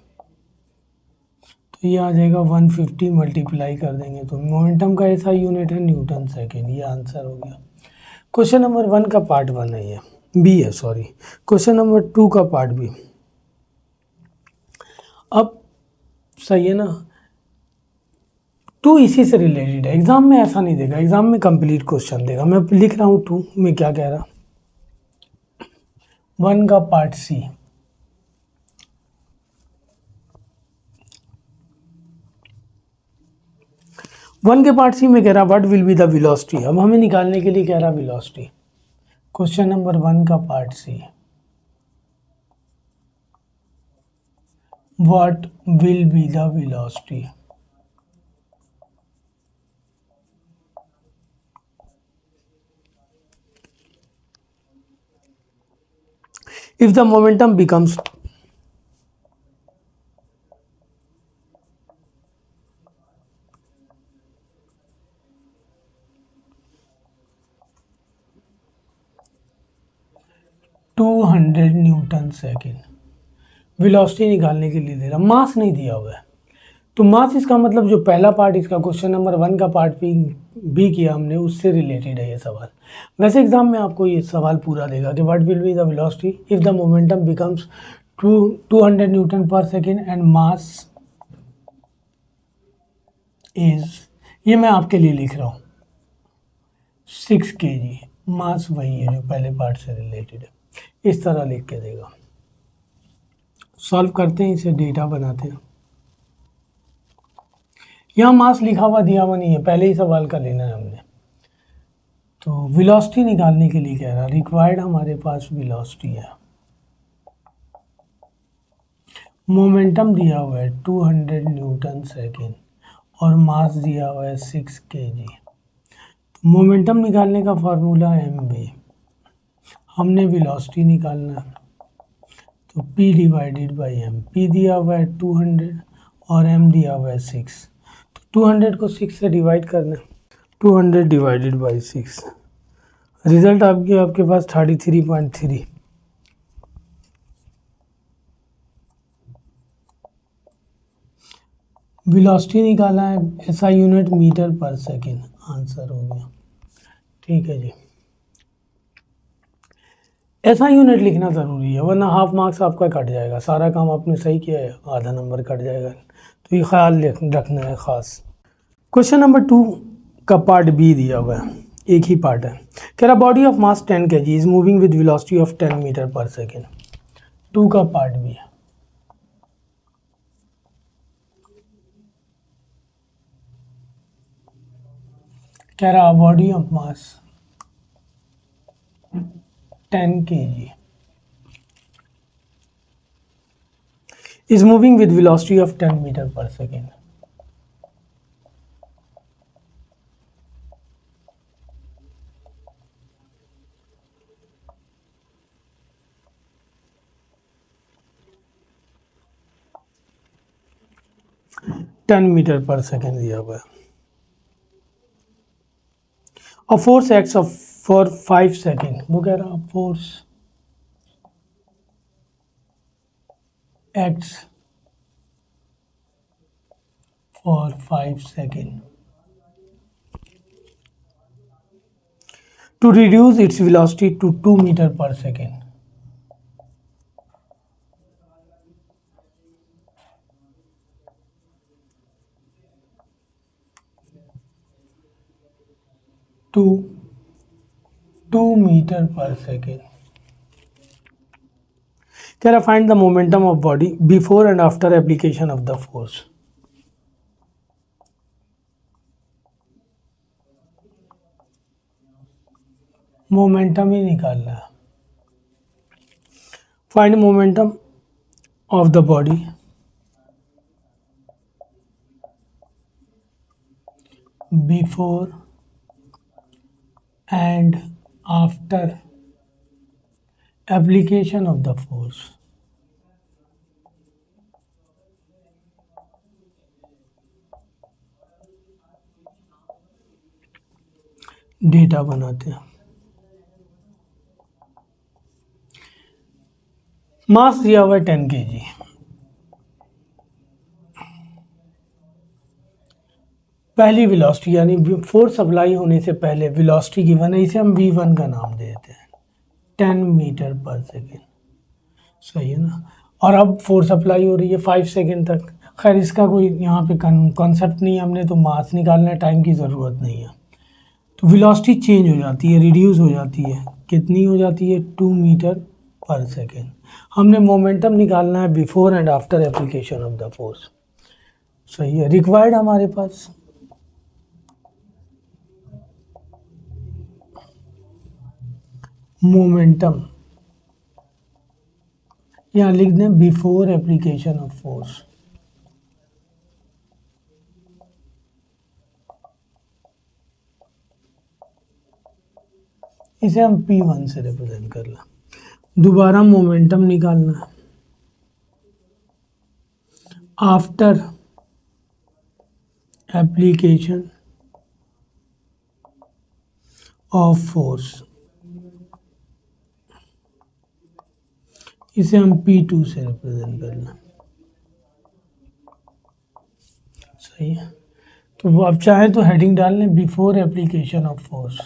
तो ये आ जाएगा 150 मल्टीप्लाई कर देंगे तो मोमेंटम का ऐसा यूनिट है न्यूटन सेकेंड। ये आंसर हो गया। क्वेश्चन नंबर 1 का पार्ट 1 है, ये बी है, सॉरी। क्वेश्चन नंबर 2 का पार्ट बी। अब सही है ना, 2 इसी से रिलेटेड है। एग्जाम में ऐसा नहीं देगा, एग्जाम में कंप्लीट क्वेश्चन देगा। मैं लिख रहा हूँ 2 में क्या कह रहा। 1 का पार्ट सी। वन के पार्ट सी में कह रहा what will be the velocity. अब हमें निकालने के लिए कह रहा वेलोसिटी। क्वेश्चन नंबर 1 का part C, what will be the velocity. If the momentum becomes newton second, velocity निकालने के लिए दे रहा, मास नहीं दिया हुआ है। तो मास इसका मतलब जो पहला पार्ट इसका क्वेश्चन नंबर 1 का पार्ट भी किया हमने, उससे रिलेटेड है ये सवाल। वैसे एग्जाम में आपको ये सवाल पूरा देगा कि what will be the velocity if the momentum becomes 200 Newton पर सेकेंड एंड मास इज, ये मैं आपके लिए लिख रहा हूँ 6 kg। मास वही है जो पहले पार्ट से रिलेटेड है, इस तरह लिख के देगा। सॉल्व करते हैं इसे, डेटा बनाते हैं। यहाँ मास लिखा हुआ दिया हुआ नहीं है, पहले ही सवाल का लेना है हमने। तो वेलोसिटी निकालने के लिए कह रहा, रिक्वायर्ड हमारे पास वेलोसिटी है, मोमेंटम दिया हुआ है 200 न्यूटन सेकेंड और मास दिया हुआ है 6 kg। तो मोमेंटम निकालने का फार्मूला है mv, हमने वेलोसिटी निकालना है तो p divided by m। p दिया हुआ है 200 और m दिया हुआ है 6, तो 200 को 6 से डिवाइड करना है, 200 डिवाइडेड बाई 6, रिजल्ट आपके पास 33.3। वेलोसिटी निकाला है, ऐसा unit metre per second, answer हो गया। ठीक है जी, ऐसा यूनिट लिखना ज़रूरी है वरना हाफ मार्क्स आपका कट जाएगा। सारा काम आपने सही किया है, आधा नंबर कट जाएगा, तो ये ख्याल रखना है ख़ास। क्वेश्चन नंबर 2 का पार्ट बी दिया हुआ है, एक ही पार्ट है। कह रहा body of mass 10 kg is moving with velocity of 10 metre per second. 2 का पार्ट बी है। कह रहा body of mass 10 kg is moving with velocity of 10 meter per second. Metre per second दिया हुआ है। और फोर्स एक्ट्स फॉर 5 सेकेंड, वो कह रहा force acts for 5 second to reduce its velocity to 2 metre per second. Two metre per second. कह रहा find the momentum of body before and after application of the force. Momentum ही निकालना है। Find momentum of the body before and after application of the force। Data बनाते हैं। मास दिया हुआ है 10 kg, पहली वेलोसिटी यानी फोर्स अप्लाई होने से पहले वेलोसिटी गिवन है, इसे हम v1 का नाम दे देते हैं, 10 मीटर पर सेकेंड। सही है ना। और अब फोर्स अप्लाई हो रही है 5 सेकेंड तक। खैर इसका कोई यहाँ पे कॉन्सेप्ट नहीं है, हमने तो मास निकालना है, टाइम की ज़रूरत नहीं है। तो वेलोसिटी चेंज हो जाती है, रिड्यूस हो जाती है। कितनी हो जाती है? 2 मीटर पर सेकेंड। हमने मोमेंटम निकालना है before and after application of the force. सही है। रिक्वायर्ड हमारे पास मोमेंटम, यहाँ लिख दें बिफोर एप्लीकेशन ऑफ फोर्स। इसे हम P1 से रिप्रेजेंट कर लें। दोबारा मोमेंटम निकालना है। आफ्टर एप्लीकेशन ऑफ फोर्स, इसे हम P2 से रिप्रेजेंट कर लें। सही है। तो वो आप चाहे तो हेडिंग डाल लें before application of force.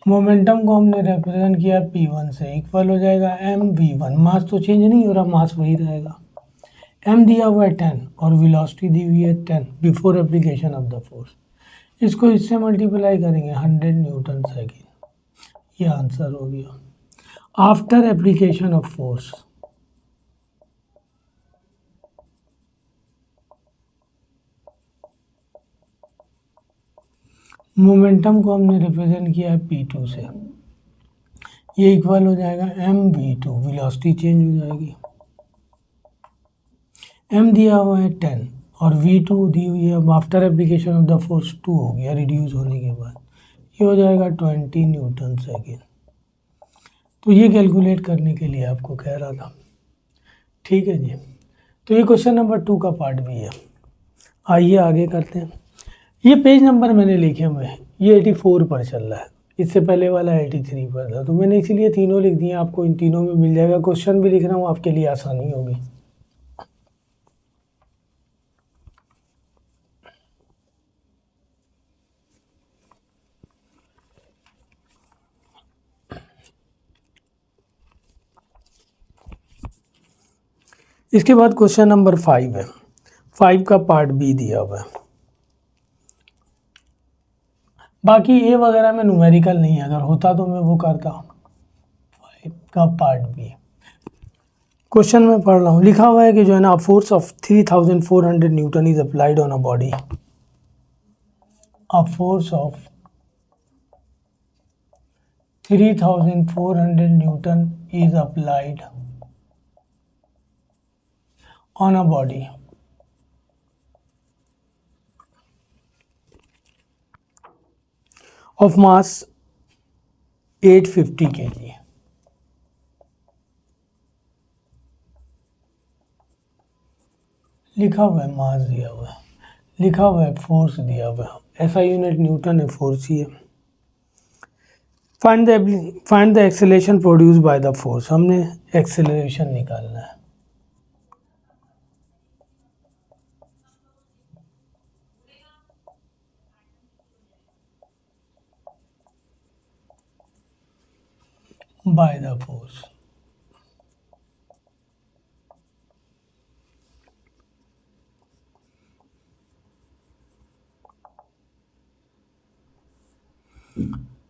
Momentum को हमने रिप्रेजेंट किया P1 से, इक्वल हो जाएगा mv1। मास तो चेंज नहीं हो रहा, मास वही रहेगा। m दिया हुआ है 10 और वेलोसिटी दी हुई है 10 before application of the force. इसको इससे मल्टीप्लाई करेंगे 100 न्यूटन सेकेंड। ये आंसर हो गया after application of force. Momentum को हमने रिप्रेजेंट किया है P2 से, ये इक्वल हो जाएगा mv2, वेलोसिटी चेंज हो जाएगी। m दिया हुआ है 10 और v2 दी हुई है, अब after application of the force 2 हो गया रिड्यूस होने के बाद, ये हो जाएगा 20 न्यूटन सेकेंड। तो ये कैलकुलेट करने के लिए आपको कह रहा था। ठीक है जी। तो ये क्वेश्चन नंबर 2 का पार्ट भी है। आइए आगे करते हैं। ये पेज नंबर मैंने लिखे हुए हैं, ये 84 पर चल रहा है, इससे पहले वाला 83 पर था, तो मैंने इसीलिए तीनों लिख दिए। आपको इन तीनों में मिल जाएगा। क्वेश्चन भी लिख रहा हूँ, आपके लिए आसानी होगी। इसके बाद क्वेश्चन नंबर 5 है। 5 का पार्ट बी दिया हुआ है। बाकी ए वगैरह में न्यूमेरिकल नहीं है, अगर होता तो मैं वो करता। 5 का पार्ट बी क्वेश्चन में पढ़ रहा हूँ। लिखा हुआ है कि जो है ना, force of 3400 Newton is applied on a body. A force of 3400 Newton is applied on a body of mass 850 kg। लिखा हुआ है मास दिया हुआ है, लिखा हुआ है फोर्स दिया हुआ है, ऐसा यूनिट न्यूटन है, फोर्स ही है। Find the acceleration produce by the force, हमने एक्सेलरेशन निकालना है। बाय द फोर्स,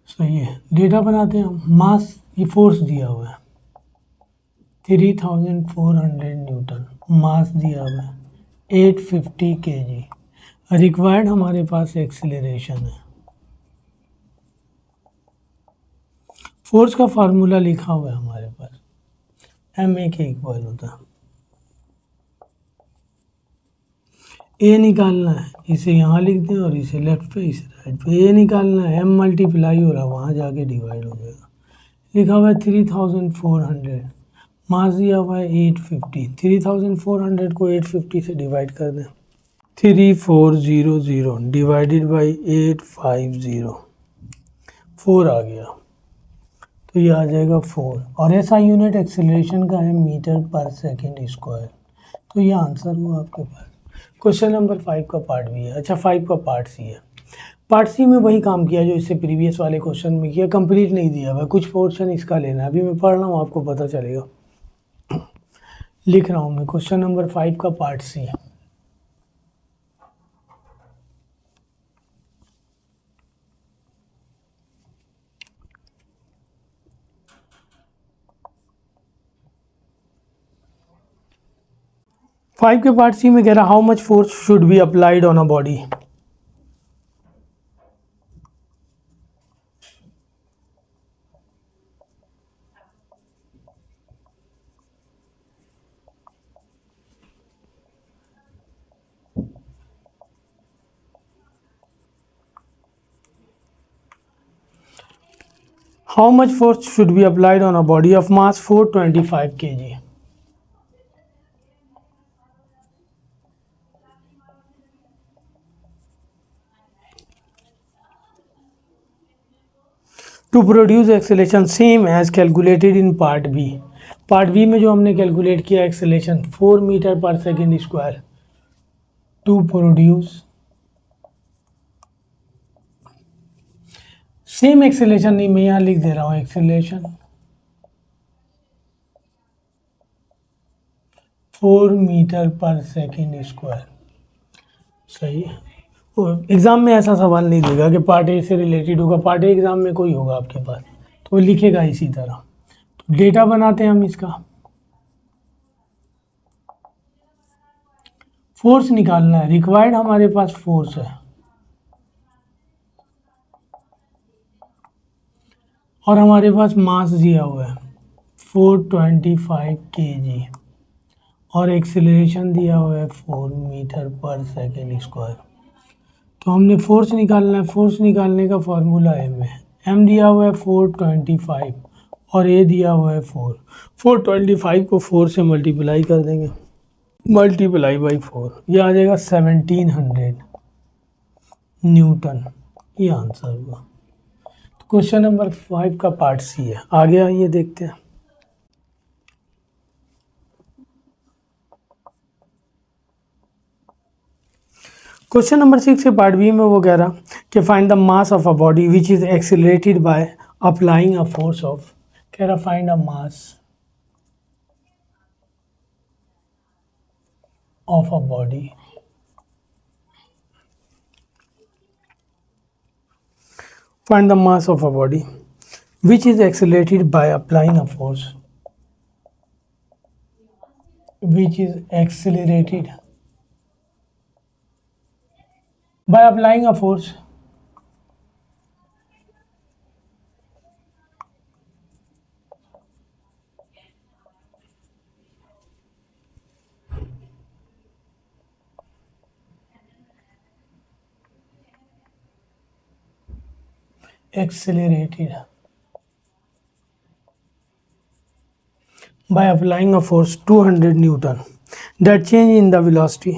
सही है। डेटा बनाते हैं हम। मास, ये फोर्स दिया हुआ है 3400 न्यूटन, मास दिया हुआ है 850 kg। रिक्वायर्ड हमारे पास एक्सेलरेशन है। फोर्स का फार्मूला लिखा हुआ है हमारे पास, एम ए के इक्वल होता है। ए निकालना है, इसे यहाँ लिख दें और इसे लेफ्ट पे, इसे राइट पे। ए निकालना है, एम मल्टीप्लाई हो रहा है, वहाँ जाके डिवाइड हो जाएगा। लिखा हुआ है 3400, मास दिया हुआ है 850। 3400 को 850 से डिवाइड कर दें। 3400 डिवाइडेड बाई 850, 4 आ गया, तो ये आ जाएगा 4। और ऐसा यूनिट एक्सेलरेशन का है मीटर पर सेकेंड स्क्वायर। तो ये आंसर हुआ आपके पास। क्वेश्चन नंबर 5 का पार्ट भी है। अच्छा, 5 का पार्ट सी है। पार्ट सी में वही काम किया जो इससे प्रीवियस वाले क्वेश्चन में किया, कंप्लीट नहीं दिया हुआ, कुछ पोर्शन इसका लेना है। अभी मैं पढ़ रहा हूँ, आपको पता चलेगा। लिख रहा हूँ मैं, क्वेश्चन नंबर 5 का पार्ट सी। 5 के पार्ट सी में कह रहा how much force should be applied on a body. How much force should be applied on a body of mass 425 kg? To produce acceleration same as calculated in part B. Part B में जो हमने calculate किया acceleration 4 metre per second square to produce same acceleration नहीं, मैं यहाँ लिख दे रहा हूँ acceleration 4 metre per second square. सही है। एग्ज़ाम में ऐसा सवाल नहीं देगा कि पार्ट ए से रिलेटेड होगा, पार्ट ए एग्ज़ाम में कोई होगा आपके पास तो वो लिखेगा इसी तरह। तो डेटा बनाते हैं हम इसका, फोर्स निकालना है, रिक्वायर्ड हमारे पास फोर्स है और हमारे पास मास दिया हुआ है 425 kg और एक्सेलरेशन दिया हुआ है 4 मीटर पर सेकेंड स्क्वायर। तो हमने फोर्स निकालना है, फोर्स निकालने का फॉर्मूला एम है, एम दिया हुआ है 425 और ए दिया हुआ है 4। 425 को 4 से मल्टीप्लाई कर देंगे, मल्टीप्लाई बाई 4, ये आ जाएगा 1700 न्यूटन, ये आंसर हुआ। तो क्वेश्चन नंबर 5 का पार्ट सी है। आगे आइए देखते हैं। क्वेश्चन नंबर 6 के पार्ट बी में वो कह रहा कि find the mass of a body which is accelerated by applying a force of, कह रहा find a mass of a body find the mass of a body which is accelerated by applying a force, which is accelerated by applying a force accelerated by applying a force 200 Newton. That change in the velocity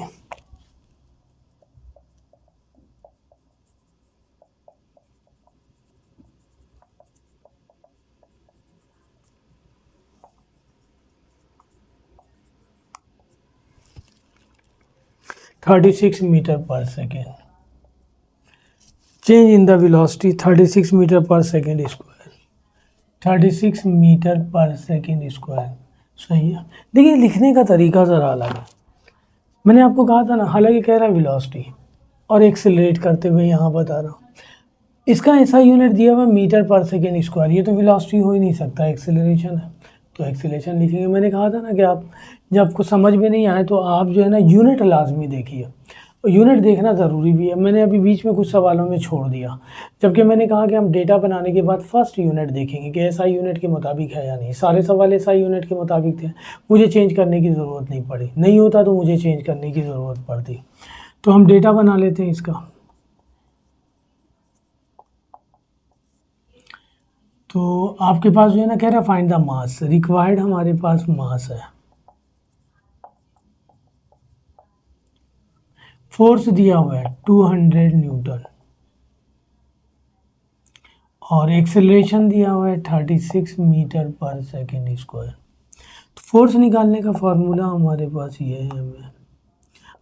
(36 meter per second). Change in the velocity 36 meter per second square, 36 metre per second square. सही है। देखिए लिखने का तरीका ज़रा अलग है। मैंने आपको कहा था ना, हालांकि कह रहा है वेलोसिटी और एक्सेलरेट करते हुए यहाँ बता रहा हूँ, इसका ऐसा यूनिट दिया हुआ मीटर पर सेकेंड स्क्वायर, ये तो वेलोसिटी हो ही नहीं सकता, एक्सेलरेशन है तो एक्सेलरेशन लिखेंगे। मैंने कहा था ना कि आप जब आपको समझ में नहीं आए तो आप जो है ना यूनिट लाजमी देखिए, यूनिट देखना ज़रूरी भी है। मैंने अभी बीच में कुछ सवालों में छोड़ दिया, जबकि मैंने कहा कि हम डेटा बनाने के बाद फर्स्ट यूनिट देखेंगे कि एसआई यूनिट के मुताबिक है या नहीं। सारे सवाल एसआई यूनिट के मुताबिक थे, मुझे चेंज करने की ज़रूरत नहीं पड़ी, नहीं होता तो मुझे चेंज करने की ज़रूरत पड़ती। तो हम डेटा बना लेते हैं इसका। तो आपके पास जो है ना कह रहा है फाइंड द मास, रिक्वायर्ड हमारे पास मास है, फोर्स दिया हुआ है 200 न्यूटन और एक्सेलरेशन दिया हुआ है 36 मीटर पर सेकेंड स्क्वायर। तो फोर्स निकालने का फॉर्मूला हमारे पास ये है,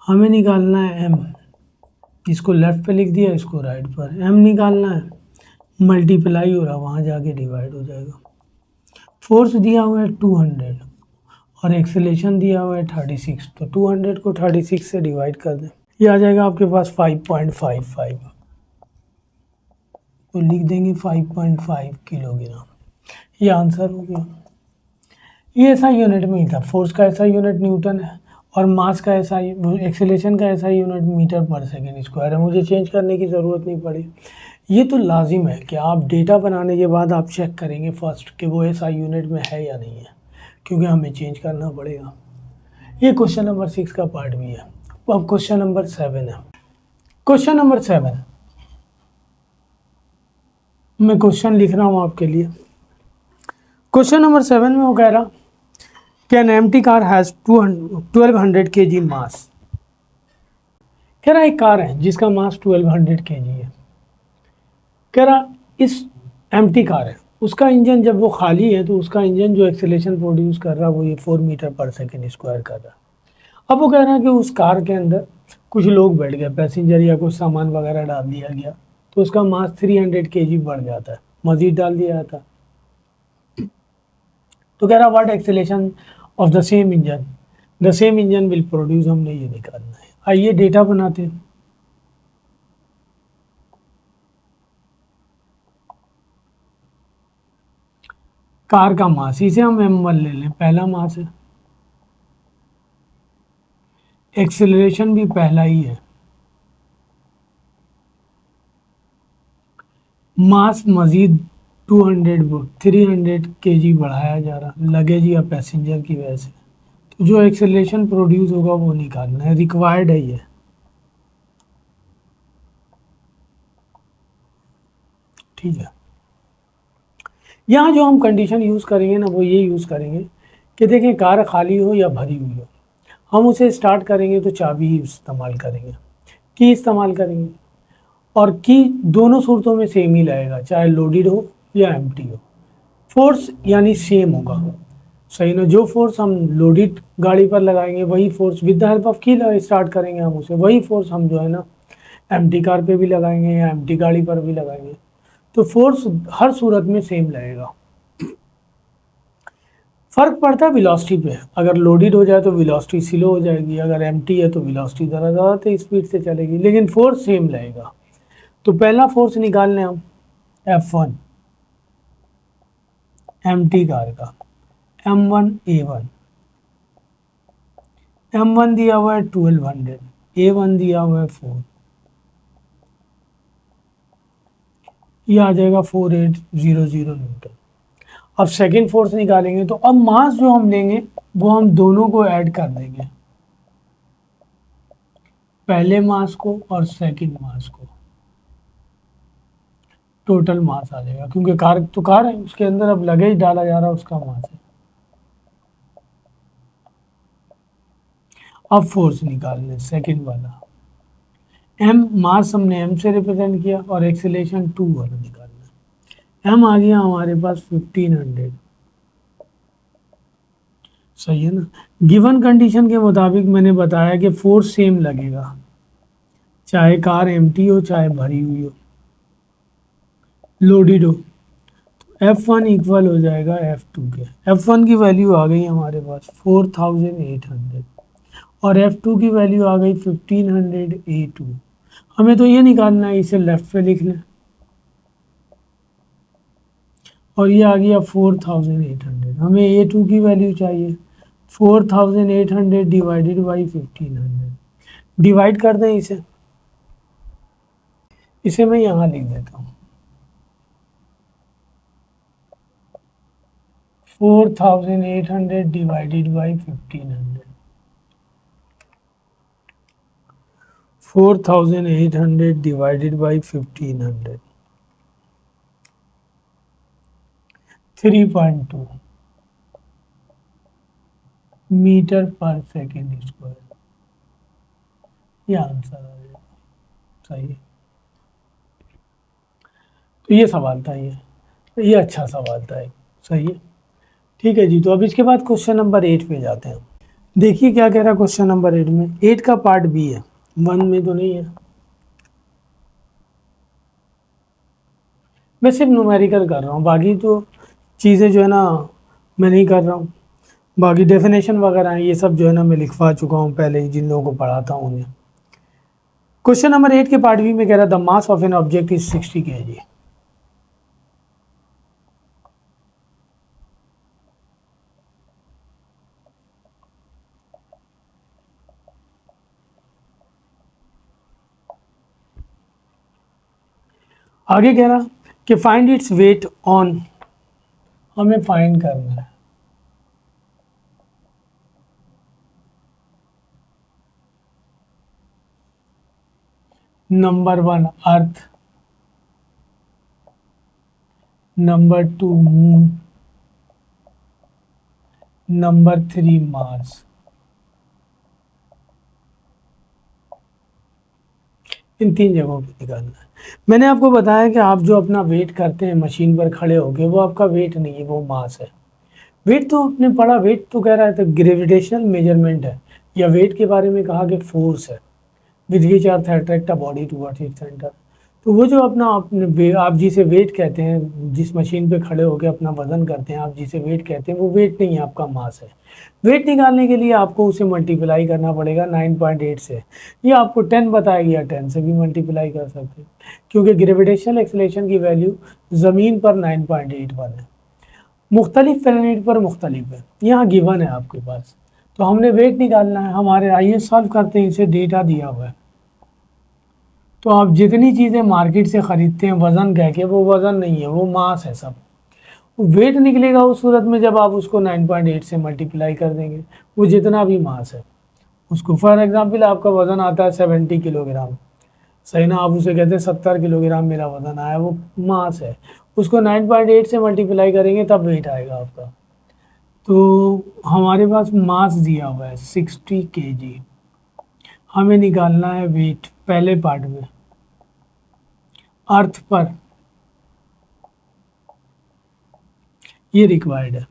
हमें निकालना है एम, इसको लेफ्ट पे लिख दिया, इसको राइट पर, एम निकालना है, मल्टीप्लाई हो रहा वहाँ जाके डिवाइड हो जाएगा। फोर्स दिया हुआ है 200 और एक्सेलरेशन दिया हुआ है 36, तो 200 को 36 से डिवाइड कर दें, ये आ जाएगा आपके पास 5.55, तो लिख देंगे 5.5 किलोग्राम, ये आंसर हो गया। ये ऐसा यूनिट में ही था, फोर्स का ऐसा यूनिट न्यूटन है और मास का SI, एक्सेलेरेशन का SI unit metre per second square है, मुझे चेंज करने की ज़रूरत नहीं पड़ी। ये तो लाजिम है कि आप डेटा बनाने के बाद आप चेक करेंगे फर्स्ट कि वो SI यूनिट में है या नहीं है, क्योंकि हमें चेंज करना पड़ेगा। ये क्वेश्चन नंबर 6 का पार्ट भी है। अब क्वेश्चन नंबर 7 है। क्वेश्चन नंबर 7 मैं क्वेश्चन लिख रहा हूँ आपके लिए। क्वेश्चन नंबर 7 में वो कह रहा कि an empty car has 1200 kg मास। कह रहा एक कार है जिसका मास 1200 kg है। कह रहा इस एम्प्टी कार है, उसका इंजन जब वो खाली है तो उसका इंजन जो एक्सेलेरेशन प्रोड्यूस कर रहा है वो ये 4 मीटर पर सेकेंड स्क्वायर कर रहा है। अब वो कह रहा है कि उस कार के अंदर कुछ लोग बैठ गए, पैसेंजर या कुछ सामान वगैरह डाल दिया गया, तो उसका मास 300 kg बढ़ जाता है, मजीद डाल दिया जाता है। तो कह रहा what acceleration of the same engine will produce, हमने ये निकालना है। आइए डेटा बनाते हैं। कार का मास, इसे हम m1 ले लें, पहला मास है। एक्सेलरेशन भी पहला ही है। मास मजीद 300 kg बढ़ाया जा रहा, लगेज या पैसेंजर की वजह से। तो जो एक्सेलरेशन प्रोड्यूस होगा वो निकालना है, रिक्वायर्ड है ये। ठीक है, यहाँ जो हम कंडीशन यूज़ करेंगे ना वो ये यूज़ करेंगे कि देखें कार खाली हो या भरी हुई हो, हम उसे स्टार्ट करेंगे तो चाबी ही इस्तेमाल करेंगे, की इस्तेमाल करेंगे, और की दोनों सूरतों में सेम ही लगेगा, चाहे लोडेड हो या एम्प्टी हो। फोर्स यानी सेम होगा, सही ना। जो फोर्स हम लोडेड गाड़ी पर लगाएंगे वही force with the help of की स्टार्ट करेंगे हम उसे, वही फोर्स हम जो है ना एम्प्टी कार पे भी लगाएंगे या एम्प्टी गाड़ी पर भी लगाएंगे। तो फोर्स हर सूरत में सेम लगेगा। फर्क पड़ता है वेलोसिटी पे, अगर लोडेड हो जाए तो वेलोसिटी स्लो हो जाएगी, अगर एम्प्टी है तो वेलोसिटी ज़रा ज़्यादा स्पीड से चलेगी, लेकिन फोर्स सेम लगेगा। तो पहला फोर्स निकालने हम F1 एम्प्टी कार का, M1 A1, M1 दिया हुआ है 1200, A1 दिया हुआ है 4, ये आ जाएगा 4800 न्यूटन। अब सेकेंड फोर्स निकालेंगे तो अब मास जो हम लेंगे वो हम दोनों को ऐड कर देंगे, पहले मास को और सेकेंड मास को, टोटल मास आ जाएगा, क्योंकि कार तो कार है, उसके अंदर अब लगेज डाला जा रहा है, उसका मास है। अब फोर्स निकालने सेकेंड वाला, एम मास हमने एम से रिप्रेजेंट किया और एक्सेलेरेशन 2 वाला निकालना। एम आ गया हमारे पास 1500, सही है ना। गिवन कंडीशन के मुताबिक मैंने बताया कि फोर्स सेम लगेगा, चाहे कार एम्प्टी हो चाहे भरी हुई हो, लोडेड हो। F1 इक्वल हो जाएगा F2 के। F1 की वैल्यू आ गई हमारे पास 4800 और F2 की वैल्यू आ गई 1500 A2। हमें तो ये निकालना है, इसे लेफ्ट पे लिख लें, और ये आ गया 4800। हमें A2 की वैल्यू चाहिए, 4800 डिवाइडेड बाई 1500, डिवाइड कर दें इसे, मैं यहाँ लिख देता हूँ 4800 divided by 1500, 4800 divided by 1500, 3.2 metre per second square, ये आंसर आ जाएगा, सही है। तो ये सवाल था, ये अच्छा सवाल था, सही है। ठीक है जी, तो अब इसके बाद क्वेश्चन नंबर 8 पे जाते हैं। देखिए क्या कह रहा है क्वेश्चन नंबर 8 में, 8 का पार्ट बी है, 1 में तो नहीं है। मैं सिर्फ न्यूमेरिकल कर रहा हूँ, बाकी तो चीज़ें जो है ना मैं नहीं कर रहा हूँ, बाकी डेफिनेशन वगैरह है ये सब जो है ना मैं लिखवा चुका हूँ पहले ही, जिन लोगों को पढ़ाता हूँ उन्हें। क्वेश्चन नंबर 8 के पार्ट बी में कह रहा the mass of an object is 60 kg। आगे कह रहा कि फाइंड इट्स वेट ऑन, हमें फाइंड करना है नंबर 1 अर्थ, नंबर 2 मून, नंबर 3 मार्स। इन 3 जगहों पे निकालना है। मैंने आपको बताया कि आप जो अपना वेट करते हैं मशीन पर खड़े होके, वो आपका वेट नहीं है, वो मास है। वेट तो आपने पढ़ा, वेट तो कह रहा है तो ग्रेविटेशनल मेजरमेंट है, या वेट के बारे में कहा कि फोर्स है with which earth attract a body towards its centre. तो वो जो अपना आप जिसे वेट कहते हैं, जिस मशीन पे खड़े होकर अपना वजन करते हैं, आप जिसे वेट कहते हैं, वो वेट नहीं है, आपका मास है। वेट निकालने के लिए आपको उसे मल्टीप्लाई करना पड़ेगा 9.8 से, या आपको 10 बताया गया, 10 से भी मल्टीप्लाई कर सकते हैं, क्योंकि ग्रेविटेशनल एक्सेलरेशन की वैल्यू ज़मीन पर 9.81 है, मुख्तलिफ प्लेनेट पर मुख्तलिफ है, यहाँ गिवन है आपके पास। तो हमने वेट निकालना है हमारे, आइए सॉल्व करते हैं, इसे डेटा दिया हुआ है। तो आप जितनी चीज़ें मार्केट से ख़रीदते हैं वज़न कह के, वो वज़न नहीं है, वो मास है सब। वेट निकलेगा उस सूरत में जब आप उसको 9.8 से मल्टीप्लाई कर देंगे, वो जितना भी मास है उसको। फॉर एग्जांपल आपका वज़न आता है 70 किलोग्राम, सही ना, आप उसे कहते हैं 70 किलोग्राम मेरा वज़न आया, वो मास है। उसको 9.8 से मल्टीप्लाई करेंगे तब वेट आएगा आपका। तो हमारे पास मास दिया हुआ है 60 kg, हमें निकालना है वेट पहले पार्ट में अर्थ पर, ये रिक्वायर्ड है।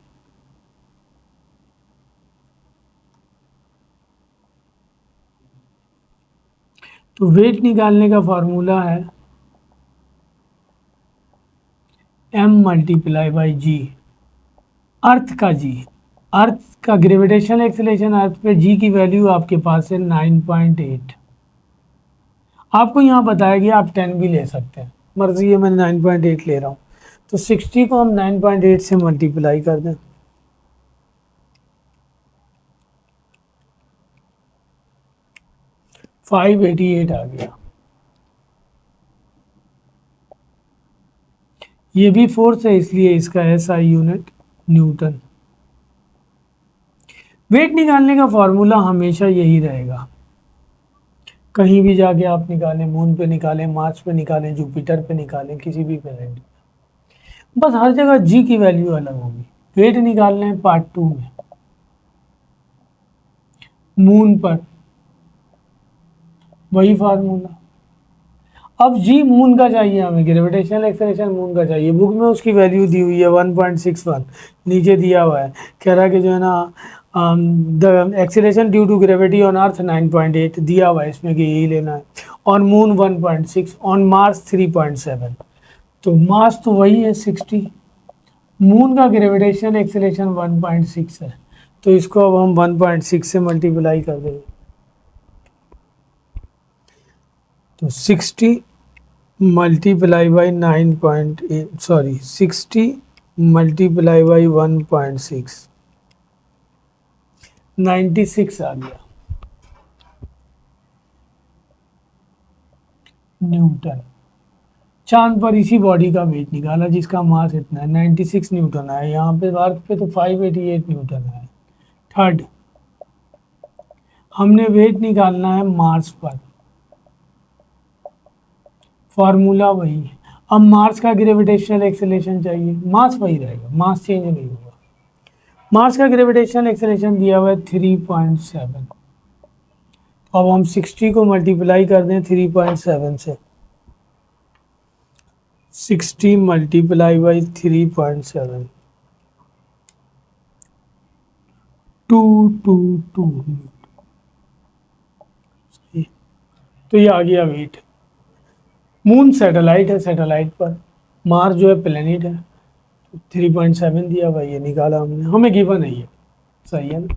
तो वेट निकालने का फॉर्मूला है m मल्टीप्लाई बाई जी, अर्थ का जी, अर्थ का ग्रेविटेशनल एक्सेलरेशन अर्थ पे जी की वैल्यू आपके पास है 9.8। आपको यहाँ बताया गया आप 10 भी ले सकते हैं, मर्जी है, मैं 9.8 ले रहा हूँ। तो 60 को हम 9.8 से मल्टीप्लाई कर दें, 588 आ गया। ये भी फोर्स है, इसलिए इसका SI यूनिट न्यूटन। वेट निकालने का फॉर्मूला हमेशा यही रहेगा, कहीं भी जाके आप निकालें, मून पे निकालें, मार्स पे निकालें, जुपिटर पे निकालें, किसी भी प्लेनेट, बस हर जगह जी की वैल्यू अलग होगी। वेट निकालना है पार्ट 2 में, मून पर वही फार्मूला। अब जी मून का चाहिए हमें, ग्रेविटेशनल एक्सेलरेशन मून का चाहिए। बुक में उसकी वैल्यू दी हुई है 1.61, नीचे दिया हुआ है, कह रहा है कि जो है ना the acceleration due to gravity on earth 9.8 दिया हुआ है इसमें कि यही लेना है, ऑन मून 1.6, ऑन मार्स 3.7। तो मास तो वही है 60, मून का ग्रेविटेशनल एक्सेलरेशन 1.6 है, तो इसको अब हम 1.6 से मल्टीप्लाई कर देंगे। तो 60 multiply by 9.8, sorry 60 multiply by 1.6, 96 आ गया न्यूटन। चांद पर इसी बॉडी का वेट निकाला जिसका मास इतना है, 96 न्यूटन है। यहाँ पे अर्थ पे तो 588 न्यूटन है। थर्ड, हमने वेट निकालना है मार्स पर, फॉर्मूला वही है। अब मार्स का ग्रेविटेशनल एक्सेलरेशन चाहिए, मास वही रहेगा, मास चेंज नहीं होगा। मार्स का ग्रेविटेशनल एक्सेलरेशन दिया हुआ है 3.7। अब हम 60 को मल्टीप्लाई कर दें 3.7 से, 60 मल्टीप्लाई बाई 3.7, 222। तो ये आ गया वेट। मून सैटेलाइट है, सैटेलाइट पर, मार्स जो है प्लेनेट है, 3.7 दिया हुआ, ये निकाला हमने, हमें गिवन है ये, सही है ना।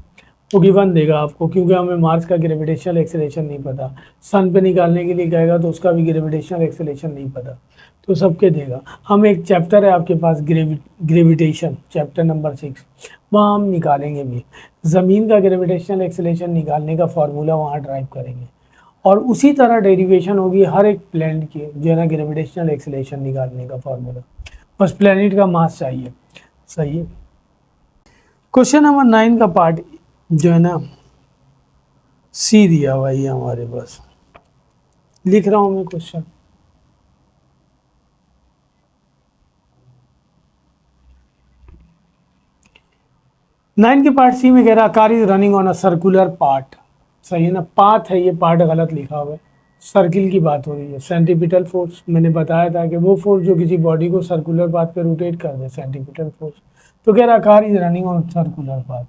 वो गिवन देगा आपको, क्योंकि हमें मार्स का ग्रेविटेशनल एक्सेलरेशन नहीं पता। सन पे निकालने के लिए कहेगा तो उसका भी ग्रेविटेशनल एक्सेलरेशन नहीं पता, तो सबके देगा। हम एक चैप्टर है आपके पास ग्रेविटेशन, चैप्टर नंबर 6, वहाँ हम निकालेंगे भी ज़मीन का ग्रेविटेशनल एक्सेलरेशन निकालने का फॉर्मूला, वहाँ ड्राइव करेंगे। और उसी तरह डेरिवेशन होगी हर एक प्लैनेट की, जो है ना ग्रेविटेशनल एक्सेलरेशन निकालने का फॉर्मूला। बस प्लैनेट का मास चाहिए। सही है। क्वेश्चन नंबर 9 का पार्ट जो है ना सी दिया हुआ है हमारे पास, लिख रहा हूं मैं क्वेश्चन। नाइन के पार्ट सी में कह रहा car is running on a circular part. सही है ना, पाथ है, ये पार्ट गलत लिखा हुआ है, सर्किल की बात हो रही है। सेंटीपिटल फोर्स मैंने बताया था कि वो फोर्स जो किसी बॉडी को सर्कुलर पाथ पे रोटेट कर दे, सेंटीपिटल फोर्स। तो कह रहा car is running on circular path.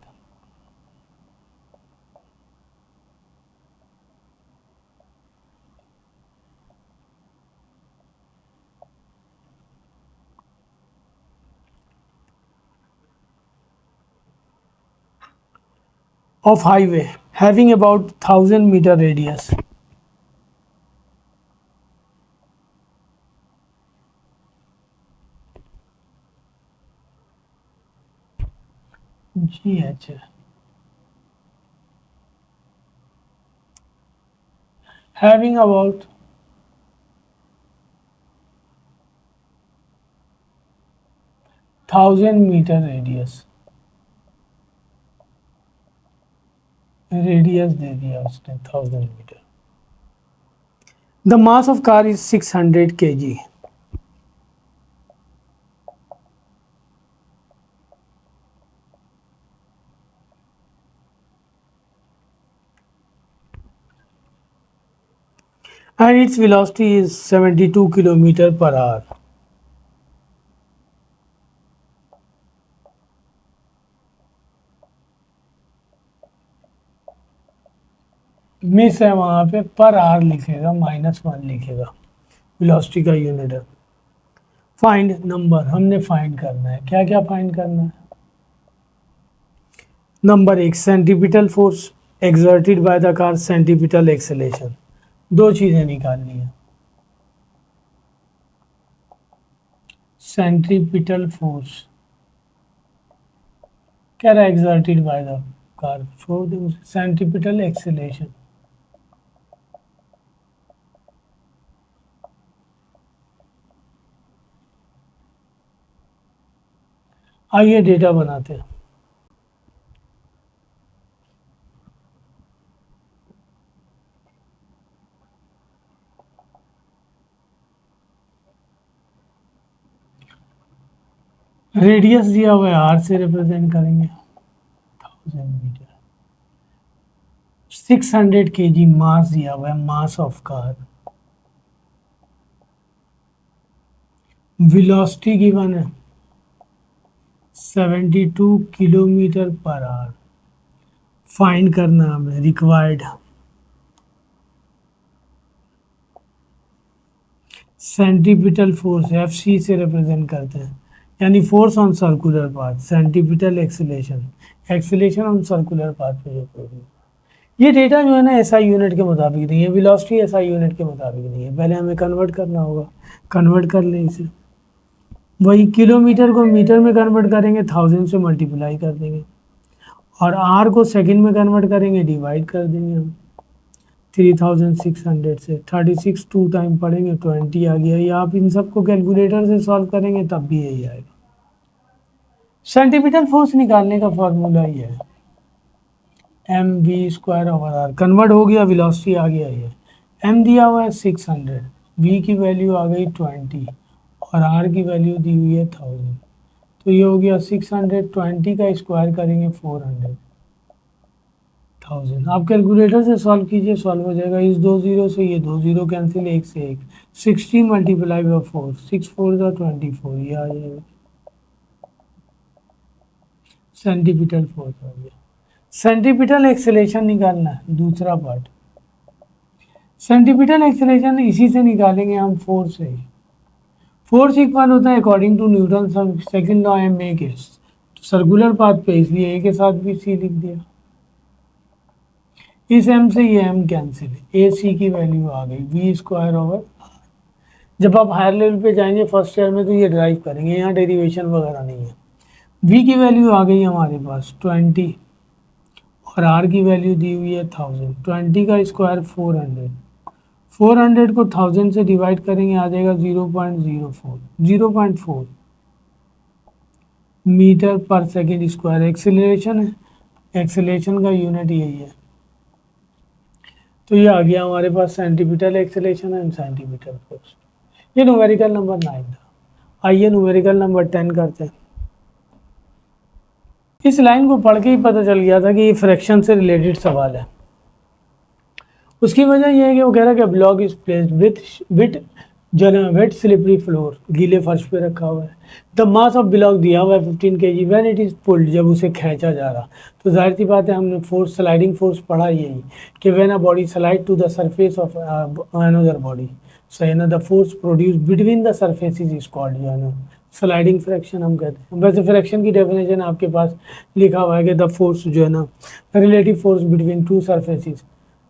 Of highway having about 1000 metre radius. जी अच्छा, having about 1000 metre radius, radius दे दिया उसने 1000 metre. The mass of car is 600 kg। and its velocity is 72 kilometre per hour. Mass है वहां पे, per hour लिखेगा, -1 लिखेगा, वेलोसिटी का यूनिट है। फाइंड नंबर, हमने फाइंड करना है, क्या क्या फाइंड करना है। Number 1 centripetal force exerted by the car, centripetal acceleration. दो चीजें निकालनी है। सेंट्रीपिटल फोर्स कह रहा है एक्सर्टेड बाय द कार, छोड़ दे उसे। सेंट्रीपिटल एक्सेलेरेशन, आइए डेटा बनाते हैं। रेडियस दिया हुआ है, आर से रिप्रेजेंट करेंगे 1000 मीटर। 600 kg मास दिया हुआ है, mass of car. Velocity given है 72 किलोमीटर पर आवर। फाइंड करना हमें required centripetal force, F C से रिप्रेजेंट करते हैं, यानी force on circular path. Centripetal acceleration, acceleration on circular path पे जो प्रोड्यूस। ये डेटा जो है ना एसआई यूनिट के मुताबिक नहीं है, वेलोसिटी एसआई यूनिट के मुताबिक नहीं है, पहले हमें कन्वर्ट करना होगा। कन्वर्ट कर लें इसे, वही किलोमीटर को मीटर में कन्वर्ट करेंगे, 1000 से मल्टीप्लाई कर देंगे, और आर को सेकंड में कन्वर्ट करेंगे, डिवाइड कर देंगे हम 3600 से। 36 टू टाइम पढ़ेंगे 20 आ गया। या आप इन सबको कैलकुलेटर से सॉल्व करेंगे तब भी यही आएगा। सेंटीपिटल फोर्स निकालने का फॉर्मूला ये है, mv²/r। कन्वर्ट हो गया, वेलोसिटी आ गया, ये m दिया हुआ है 600, v की वैल्यू आ गई 20 और r की वैल्यू दी हुई है 1000। तो ये हो गया 620 का स्क्वायर करेंगे 400, 1000। आप कैलकुलेटर से सॉल्व कीजिए, सॉल्व हो जाएगा। इस 2 0 से ये 2 0 कैंसिल, 1 से 1, 60 मल्टीप्लाई बाई 4, 6 4 24, ये आ जाएगा सेंटीपिटल फोर्स आ गया। सेंटीपिटल एक्सेलेरेशन निकालना है, दूसरा पार्ट। सेंटीपिटल एक्सेलेरेशन इसी से निकालेंगे हम, फोर्स से। फोर्स इक्वल होता है according to Newton second law M A के, सर्कुलर पाथ पे, इसलिए ए के साथ भी सी लिख दिया। इस m से ये m कैंसिल, ए सी की वैल्यू आ गई v²/r। जब आप हायर लेवल पे जाएंगे फर्स्ट ईयर में तो ये ड्राइव करेंगे, यहाँ डेरिवेशन वगैरह नहीं है। v की वैल्यू आ गई हमारे पास 20 और r की वैल्यू दी हुई है 1000। 20 का स्क्वायर 400, 400 को 1000 से डिवाइड करेंगे, आ जाएगा 0.04 metre per second square. Acceleration है, एक्सेलरेशन का यूनिट यही है। तो ये आ गया हमारे पास centimetre acceleration and centimetre force. ये न्यूमेरिकल नंबर 9 था। आइए न्यूमेरिकल नंबर 10 करते हैं। इस लाइन को पढ़ के ही पता चल गया था कि ये फ्रैक्शन से रिलेटेड सवाल है। उसकी वजह यह है कि वो कह रहा है कि ब्लॉक इज प्लेस्ड विथ जो है वेट स्लिपरी फ्लोर, गीले फर्श पे रखा हुआ है। द मास ऑफ ब्लॉक दिया हुआ है 15 kg when it is pulled, जब उसे खींचा जा रहा। तो जाहिर सी बात है, हमने फोर्स स्लाइडिंग फोर्स पढ़ा यही कि when a body slide to the surface of another body, so है ना, the force produce between the surfaces is called जो है ना स्लाइडिंग फ्रैक्शन हम कहते हैं। वैसे फ्रैक्शन की डेफिनेशन आपके पास लिखा हुआ है कि द फोर्स जो है ना relative force between two surfaces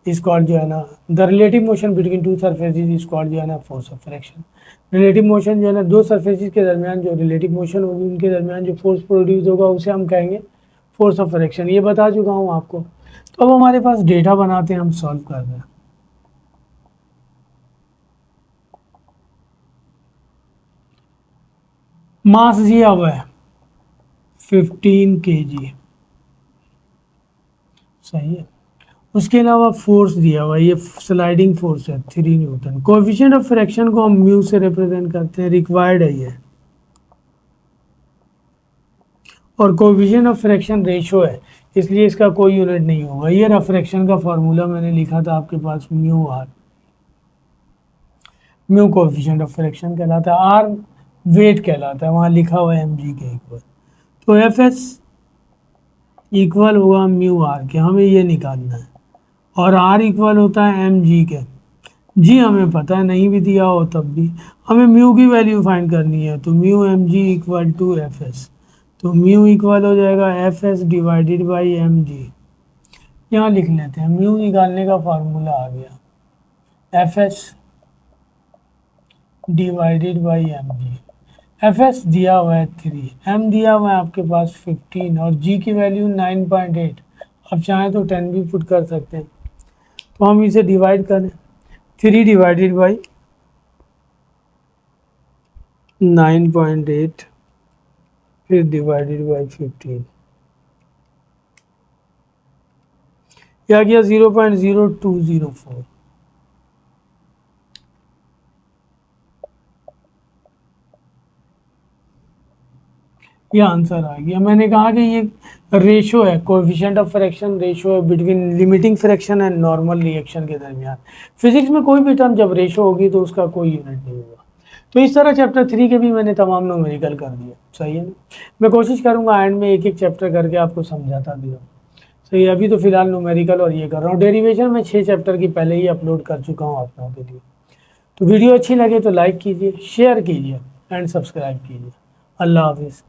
is called जो है ना the relative motion between two surfaces is called जो है ना force of fraction. Relative motion जो है ना दो सरफेसेस के दरमियान जो रिलेटिव मोशन होगी उनके दरमियान जो फोर्स प्रोड्यूस होगा उसे हम कहेंगे फोर्स ऑफ फ्रैक्शन। ये बता चुका हूँ आपको। तो अब हमारे पास डेटा बनाते हैं, हम सॉल्व कर रहे हैं। मास दिया हुआ है 15 kg, सही है। उसके अलावा फोर्स दिया हुआ है, ये स्लाइडिंग फोर्स है 3 न्यूटन। कोएफिशिएंट ऑफ फ्रैक्शन को हम म्यू से रिप्रेजेंट करते हैं, रिक्वायर्ड है ये। और कोएफिशिएंट ऑफ फ्रैक्शन रेशो है, इसलिए इसका कोई यूनिट नहीं होगा। ये रिफ्रैक्शन का फॉर्मूला मैंने लिखा था आपके पास, mu R. Mu coefficient of friction कहलाता है, आर वेट कहलाता है, वहाँ लिखा हुआ है एम जी के इक्वल। तो एफ एस इक्वल होगा म्यू आर के, हमें ये निकालना है। और आर इक्वल होता है एम जी के। जी हमें पता है, नहीं भी दिया हो तब भी हमें म्यू की वैल्यू फाइंड करनी है। तो mu M G equal to F S. तो म्यू इक्वल हो जाएगा F S divided by M G. यहाँ लिख लेते हैं, म्यू निकालने का फार्मूला आ गया F S divided by M G. F S दिया हुआ है 3, एम दिया हुआ है आपके पास 15 और जी की वैल्यू 9.8। अब चाहें तो 10 भी पुट कर सकते हैं। तो हम इसे डिवाइड करें, 3 डिवाइडेड बाई 9.8 फिर डिवाइडेड बाई 15, यह आ गया 0.0204। ये आंसर आ गया। मैंने कहा कि ये रेशो है, कोएफिशिएंट ऑफ फ्रैक्शन रेशो है between limiting fraction and normal reaction के दरमियान। फिजिक्स में कोई भी टर्म जब रेशो होगी तो उसका कोई यूनिट नहीं होगा। तो इस तरह चैप्टर 3 के भी मैंने तमाम न्यूमेरिकल कर दिया, सही है ना। मैं कोशिश करूंगा एंड में एक एक चैप्टर करके आपको समझाता भी हूँ, सही। अभी तो फिलहाल न्यूमेरिकल और ये कर रहा हूँ। डेरिवेशन में 6 चैप्टर की पहले ही अपलोड कर चुका हूँ आप लोगों के लिए। तो वीडियो अच्छी लगे तो लाइक कीजिए, शेयर कीजिए एंड सब्सक्राइब कीजिए। अल्लाह हाफिज़।